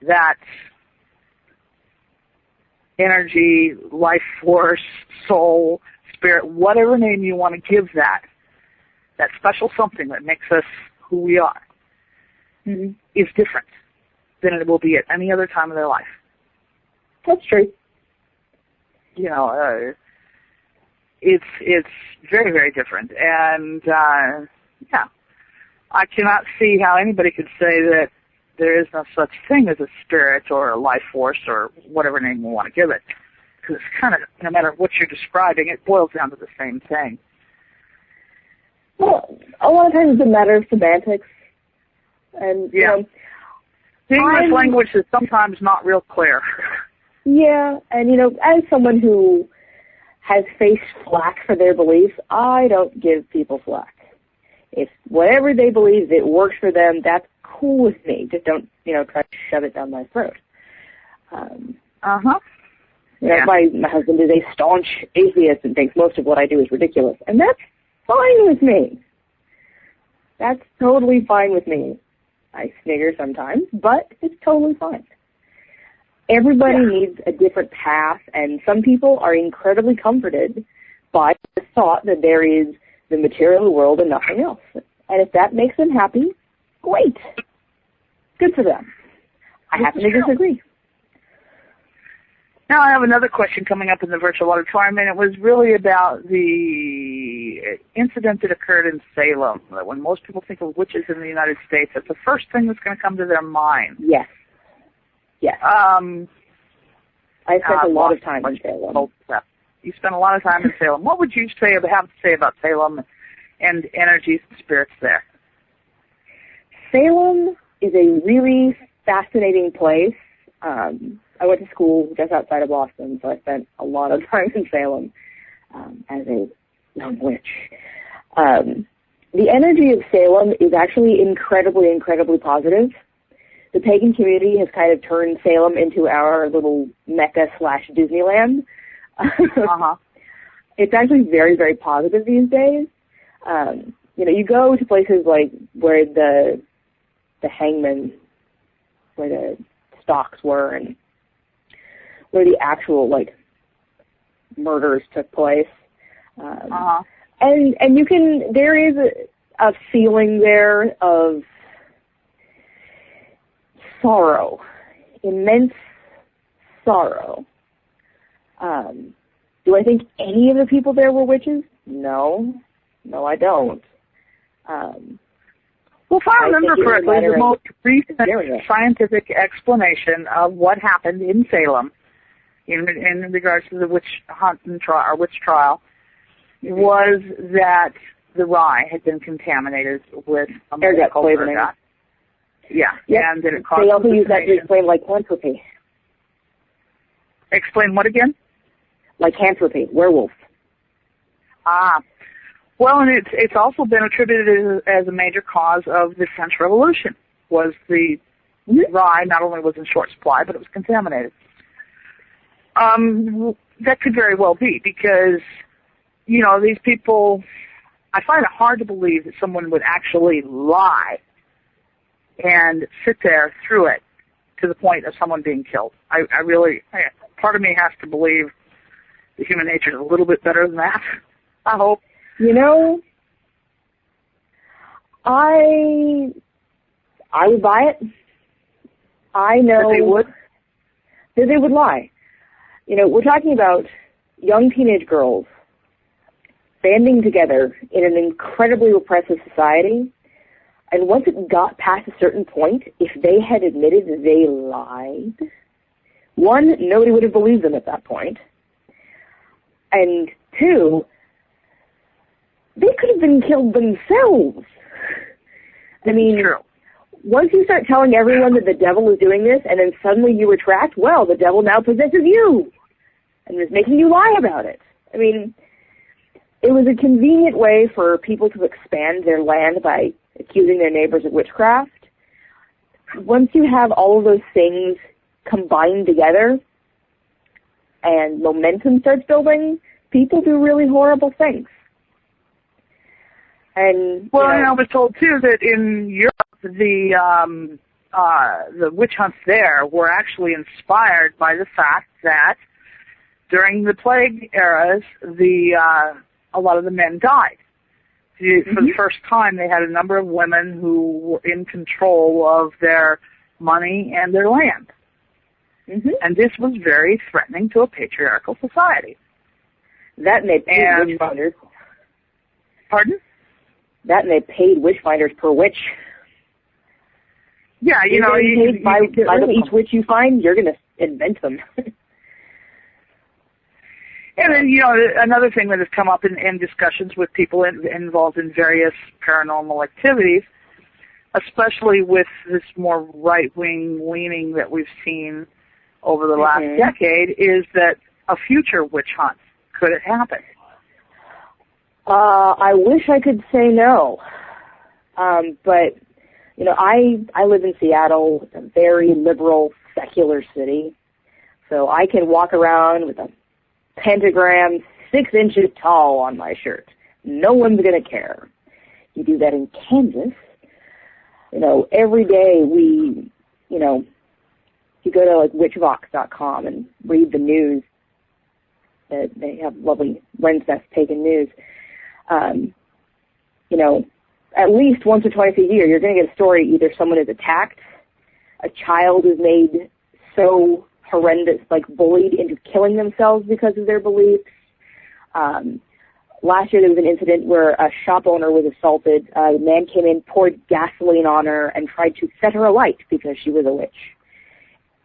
that energy, life force, soul, spirit, whatever name you want to give that special something that makes us who we are, mm-hmm. is different than it will be at any other time of their life. That's true. It's very, very different. And, I cannot see how anybody could say that there is no such thing as a spirit or a life force or whatever name you want to give it. Because it's kind of, no matter what you're describing, it boils down to the same thing. Well, a lot of times it's a matter of semantics. And, the English language is sometimes not real clear. Yeah, and, as someone who has faced flack for their beliefs, I don't give people flack. If whatever they believe, it works for them, that's cool with me. Just don't, try to shove it down my throat. Uh-huh. My husband is a staunch atheist and thinks most of what I do is ridiculous. And that's fine with me. That's totally fine with me. I snigger sometimes, but it's totally fine. Everybody needs a different path, and some people are incredibly comforted by the thought that there is the material world and nothing else. And if that makes them happy, great. Good for them. I happen to disagree. Now I have another question coming up in the virtual auditorium, and it was really about the incident that occurred in Salem. When most people think of witches in the United States, that's the first thing that's going to come to their mind. Yes. Yes. I spent a lot of time in Salem. You spent a lot of time in Salem. What would you have to say about Salem and energies and spirits there? Salem is a really fascinating place. I went to school just outside of Boston, so I spent a lot of time in Salem as a young witch. The energy of Salem is actually incredibly, incredibly positive. The pagan community has kind of turned Salem into our little Mecca/Disneyland. Uh-huh. It's actually very, very positive these days. You go to places like where the hangman, where the stocks were, and where the actual murders took place. And there is a feeling there of sorrow, immense sorrow. Do I think any of the people there were witches? No, I don't. Well, if I remember correctly, the most recent scientific explanation of what happened in Salem in regards to the witch hunt and trial, or witch trial, was that the rye had been contaminated with ergot poisoning. Yeah, yep. And that it caused. They also use that to explain lycanthropy. Explain what again? Lycanthropy, werewolf. Well, and it's also been attributed as a major cause of the French Revolution. Was the rye not only was in short supply, but it was contaminated. That could very well be because, these people. I find it hard to believe that someone would actually lie and sit there through it to the point of someone being killed. I really, part of me has to believe that human nature is a little bit better than that. I hope. I would buy it. I know that they would lie. We're talking about young teenage girls banding together in an incredibly repressive society. And once it got past a certain point, if they had admitted that they lied, one, nobody would have believed them at that point. And two, they could have been killed themselves. I mean, True. Once you start telling everyone that the devil is doing this and then suddenly you retract, well, the devil now possesses you and is making you lie about it. I mean, it was a convenient way for people to expand their land by accusing their neighbors of witchcraft. Once you have all of those things combined together and momentum starts building, people do really horrible things. And well, and I was told too that in Europe, the witch hunts there were actually inspired by the fact that during the plague eras, a lot of the men died. For the first time, they had a number of women who were in control of their money and their land. And this was very threatening to a patriarchal society. That and they paid witchfinders. Pardon? That and they paid witchfinders per witch. Yeah, you know, by each witch you find, you're going to invent them. And then, you know, another thing that has come up in discussions with people involved in various paranormal activities, especially with this more right-wing leaning that we've seen over the last decade, is that a future witch hunt. Could it happen? I wish I could say no. But, you know, I live in Seattle. It's a very liberal, secular city. So I can walk around with a pentagram 6 inches tall on my shirt. No one's going to care. You do that in Kansas. You know, every day you go to like witchvox.com and read the news. They have lovely Wren's Nest Pagan News. You know, at least once or twice a year, you're going to get a story. Either someone is attacked, a child is made so horrendous, like bullied into killing themselves because of their beliefs. Last year there was an incident where a shop owner was assaulted. A man came in, poured gasoline on her, and tried to set her alight because she was a witch.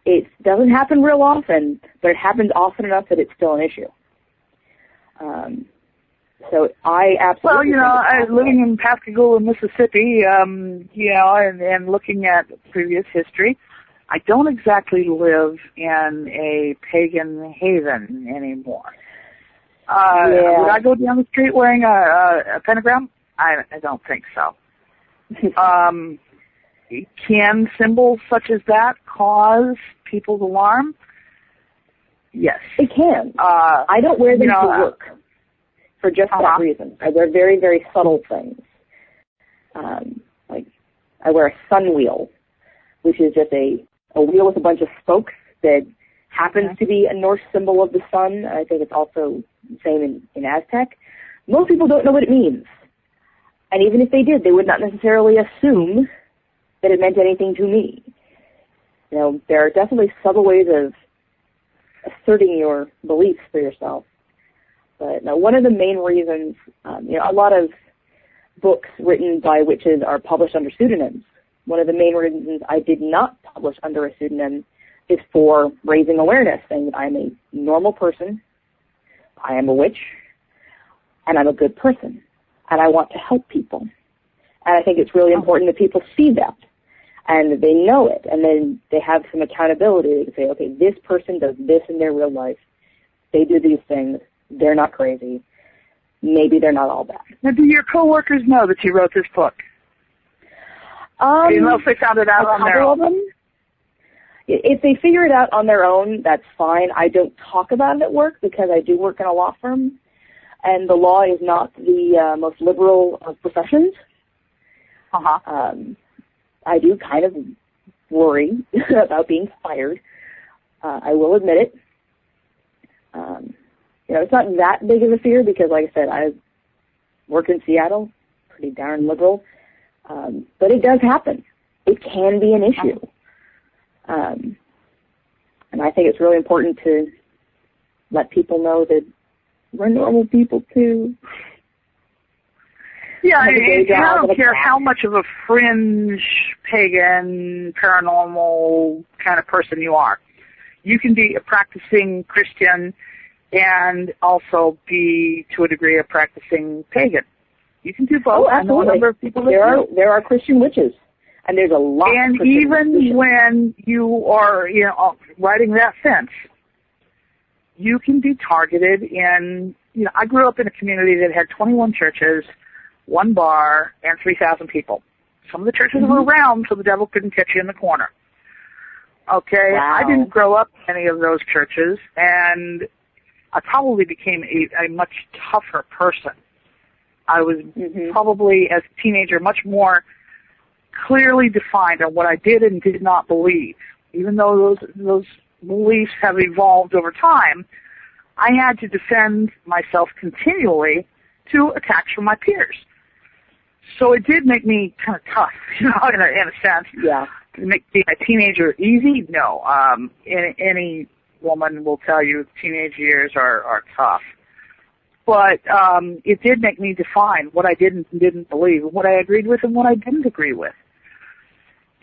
It doesn't happen real often, but it happens often enough that it's still an issue. So I absolutely... Well, you know, living in Pascagoula, Mississippi, you know, and looking at previous history, I don't exactly live in a pagan haven anymore. Would I go down the street wearing a pentagram? I don't think so. Can symbols such as that cause people's alarm? Yes. It can. I don't wear them to work for just that reason. They're very, very subtle things. Like I wear a sun wheel, which is just a wheel with a bunch of spokes that happens to be a Norse symbol of the sun. I think it's also the same in Aztec. Most people don't know what it means. And even if they did, they would not necessarily assume that it meant anything to me. You know, there are definitely subtle ways of asserting your beliefs for yourself. But now, one of the main reasons, you know, a lot of books written by witches are published under pseudonyms. One of the main reasons I did not publish under a pseudonym is for raising awareness, saying that I'm a normal person, I am a witch, and I'm a good person, and I want to help people. And I think it's really important that people see that, and they know it, and then they have some accountability. They can say, okay, this person does this in their real life. They do these things. They're not crazy. Maybe they're not all bad. Now, do your coworkers know that you wrote this book? Unless they found it out on their own. Them, if they figure it out on their own, that's fine. I don't talk about it at work because I do work in a law firm, and the law is not the most liberal of professions. I do kind of worry about being fired. I will admit it. You know, it's not that big of a fear because, like I said, I work in Seattle, pretty darn liberal. But it does happen. It can be an issue. And I think it's really important to let people know that we're normal people too. Yeah, I don't care how much of a fringe, pagan, paranormal kind of person you are. You can be a practicing Christian and also be, to a degree, a practicing pagan. You can do both. Oh, absolutely. I know a number of people there are Christian witches, and there's a lot. And of Christian even witches. when you are, riding that fence, you can be targeted in. I grew up in a community that had 21 churches, 1 bar, and 3,000 people. Some of the churches were around, so the devil couldn't catch you in the corner. Okay, wow. I didn't grow up in any of those churches, and I probably became a much tougher person. I was probably, as a teenager, much more clearly defined on what I did and did not believe. Even though those beliefs have evolved over time, I had to defend myself continually to attacks from my peers. So it did make me kind of tough, in a sense. Yeah. Make being a teenager easy? No. Any woman will tell you teenage years are tough. But it did make me define what I did and didn't believe, what I agreed with and what I didn't agree with.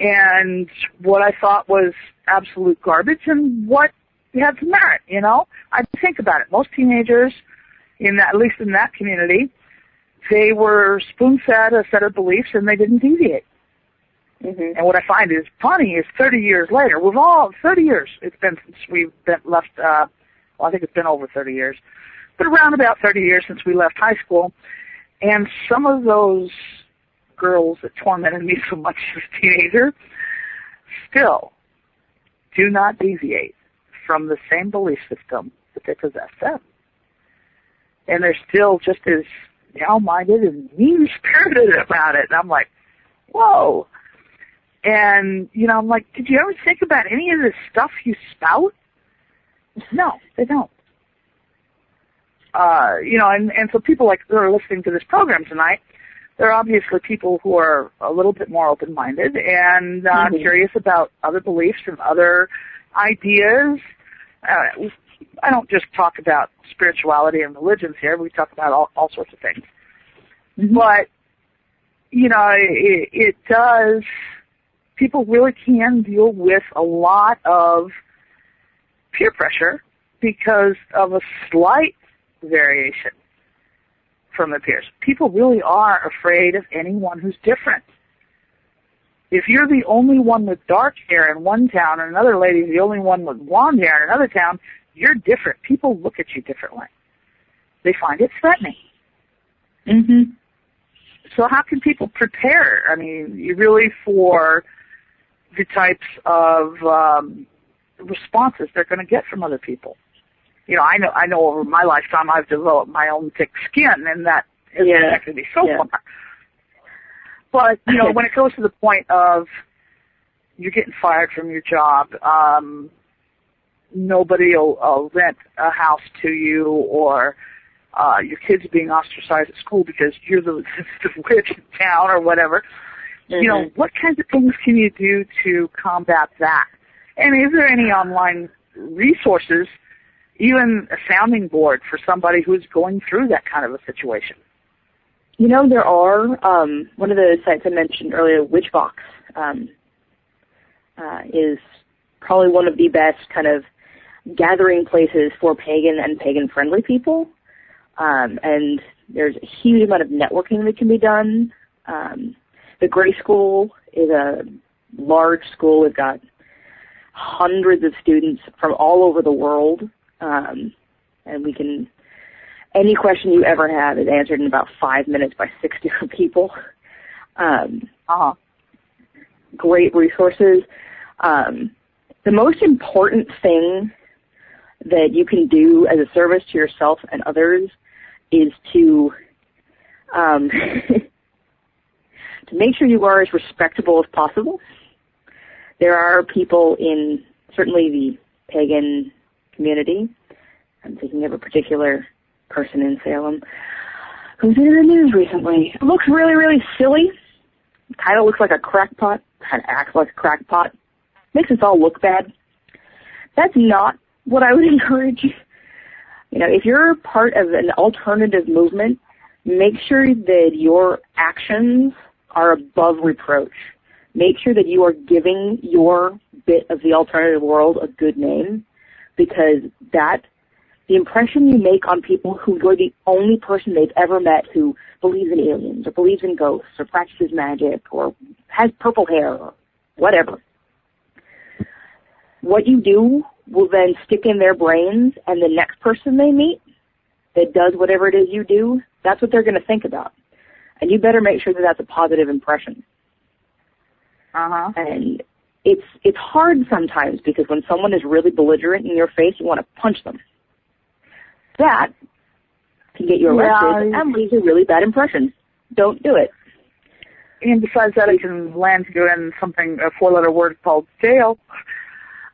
And what I thought was absolute garbage and what had some merit, I think about it. Most teenagers, at least in that community, they were spoon-fed a set of beliefs and they didn't deviate. Mm-hmm. And what I find is funny is 30 years later, 30 years it's been since we've been left, I think it's been over 30 years, but around about 30 years since we left high school, and some of those girls that tormented me so much as a teenager still do not deviate from the same belief system that they possess then. And they're still just as narrow-minded and mean-spirited about it. And I'm like, whoa. And, I'm like, did you ever think about any of this stuff you spout? No, they don't. And so people who are listening to this program tonight, they're obviously people who are a little bit more open-minded and curious about other beliefs and other ideas. I don't just talk about spirituality and religions here. We talk about all sorts of things. Mm-hmm. But, it does, people really can deal with a lot of peer pressure because of a slight variation from their peers. People really are afraid of anyone who's different. If you're the only one with dark hair in one town and another lady's the only one with blonde hair in another town, you're different. People look at you differently. They find it threatening. Mm-hmm. So how can people prepare? I mean, really for the types of responses they're going to get from other people. I know over my lifetime I've developed my own thick skin, and that has affected me so far. But, when it goes to the point of you're getting fired from your job, nobody will rent a house to you, or your kids being ostracized at school because you're the witch in town or whatever, what kinds of things can you do to combat that? And is there any online resources, even a sounding board for somebody who's going through that kind of a situation? There are. One of the sites I mentioned earlier, Witchvox, is probably one of the best kind of gathering places for pagan and pagan-friendly people. And there's a huge amount of networking that can be done. The Gray School is a large school. We've got hundreds of students from all over the world. And any question you ever have is answered in about 5 minutes by 6 different people. Great resources. The most important thing that you can do as a service to yourself and others is to to make sure you are as respectable as possible. There are people in certainly the pagan community. I'm thinking of a particular person in Salem who's been in the news recently. It looks really, really silly. Kind of looks like a crackpot. Kind of acts like a crackpot. Makes us all look bad. That's not what I would encourage. If you're part of an alternative movement, make sure that your actions are above reproach. Make sure that you are giving your bit of the alternative world a good name. because the impression you make on people who you're the only person they've ever met who believes in aliens or believes in ghosts or practices magic or has purple hair or whatever, what you do will then stick in their brains, and the next person they meet that does whatever it is you do, that's what they're going to think about. And you better make sure that that's a positive impression. Uh-huh. And it's hard sometimes because when someone is really belligerent in your face, you want to punch them. That can get you arrested and leaves a really bad impression. Don't do it. And besides that, it can land you in something, a 4-letter word called jail.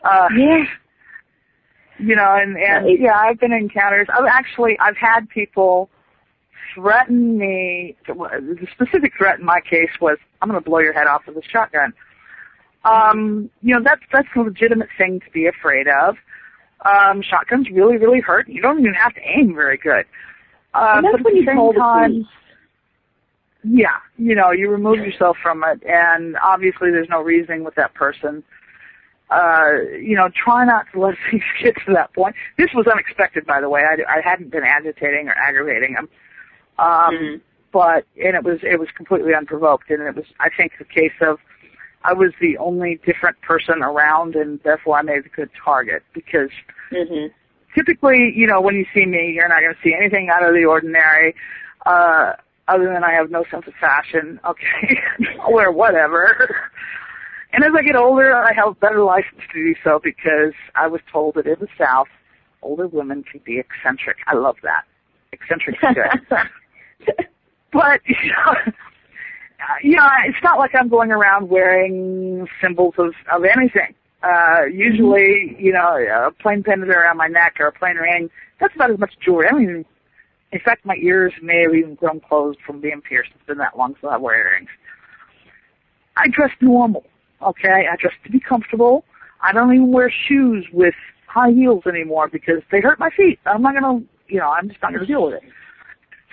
Yeah. You know, and I've been in encounters. I've had people threaten me. The specific threat in my case was, I'm going to blow your head off with a shotgun. You know, that's a legitimate thing to be afraid of. Shotguns really, really hurt. You don't even have to aim very good. And that's but when at the you same time, yeah, you know, you remove yourself from it, and obviously there's no reasoning with that person. You know, try not to let things get to that point. This was unexpected, by the way. I hadn't been agitating or aggravating him. But it was completely unprovoked, and it was, I think, the case of I was the only different person around, and therefore I made a good target, because typically, you know, when you see me, you're not going to see anything out of the ordinary, other than I have no sense of fashion. Okay, I'll wear whatever. And as I get older, I have a better license to do so, because I was told that in the South, older women can be eccentric. I love that. Eccentric is good. But, you know, it's not like I'm going around wearing symbols of anything. Usually, you know, a plain pendant around my neck or a plain ring, that's about as much jewelry. I don't even, in fact, my ears may have even grown closed from being pierced. It's been that long since I wear earrings. I dress normal, okay? I dress to be comfortable. I don't even wear shoes with high heels anymore because they hurt my feet. I'm not going to, you know, I'm just not going to deal with it.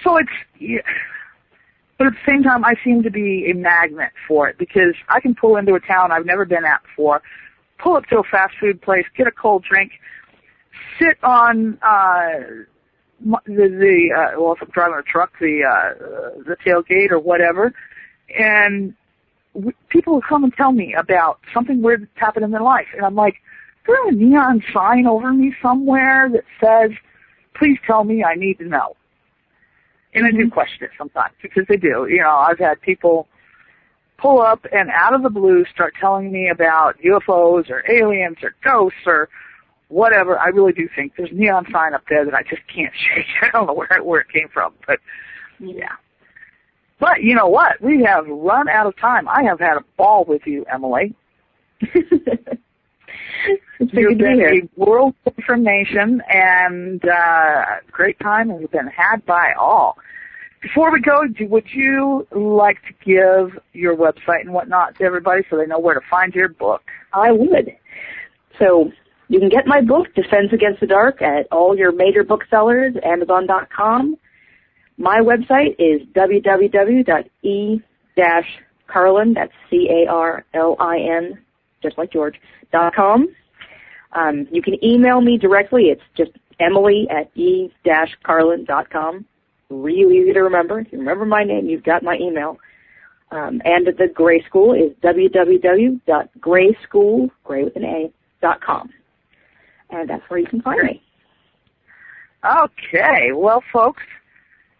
So it's, yeah. But at the same time, I seem to be a magnet for it, because I can pull into a town I've never been at before, pull up to a fast food place, get a cold drink, sit on well, if I'm driving a truck, the tailgate or whatever, and people will come and tell me about something weird that's happened in their life, and I'm like, there's a neon sign over me somewhere that says, please tell me, I need to know. And I do question it sometimes, because they do. You know, I've had people pull up and out of the blue start telling me about UFOs or aliens or ghosts or whatever. I really do think there's a neon sign up there that I just can't shake. I don't know where it came from, but yeah. But you know what? We have run out of time. I have had a ball with you, Emily. You've been a world of information, and great time has been had by all. Before we go, would you like to give your website and whatnot to everybody so they know where to find your book? I would. So you can get my book, Defense Against the Dark, at all your major booksellers, Amazon.com. My website is www.e-carlin, that's C-A-R-L-I-N, just like George, .com. You can email me directly. It's just emily@e-carlin.com. Real easy to remember. If you remember my name, you've got my email. And the Gray School is www.grayschool, gray with an A.com. And that's where you can find me. Okay. Well, folks,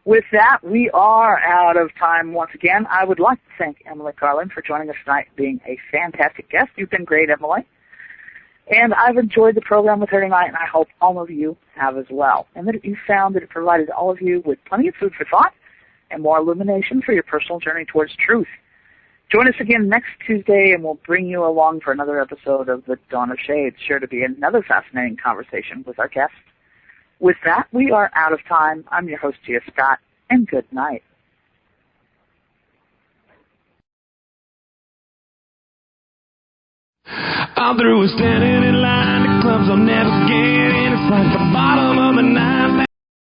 with that, we are out of time once again. I would like to thank Emily Carlin for joining us tonight, being a fantastic guest. You've been great, Emily. And I've enjoyed the program with her tonight, and I hope all of you have as well. And that you found that it provided all of you with plenty of food for thought and more illumination for your personal journey towards truth. Join us again next Tuesday, and we'll bring you along for another episode of The Dawn of Shades. Sure to be another fascinating conversation with our guests. With that, we are out of time. I'm your host, Gia Scott, and good night. I'm through with standing in line, the clubs I'll never get in. It's like the bottom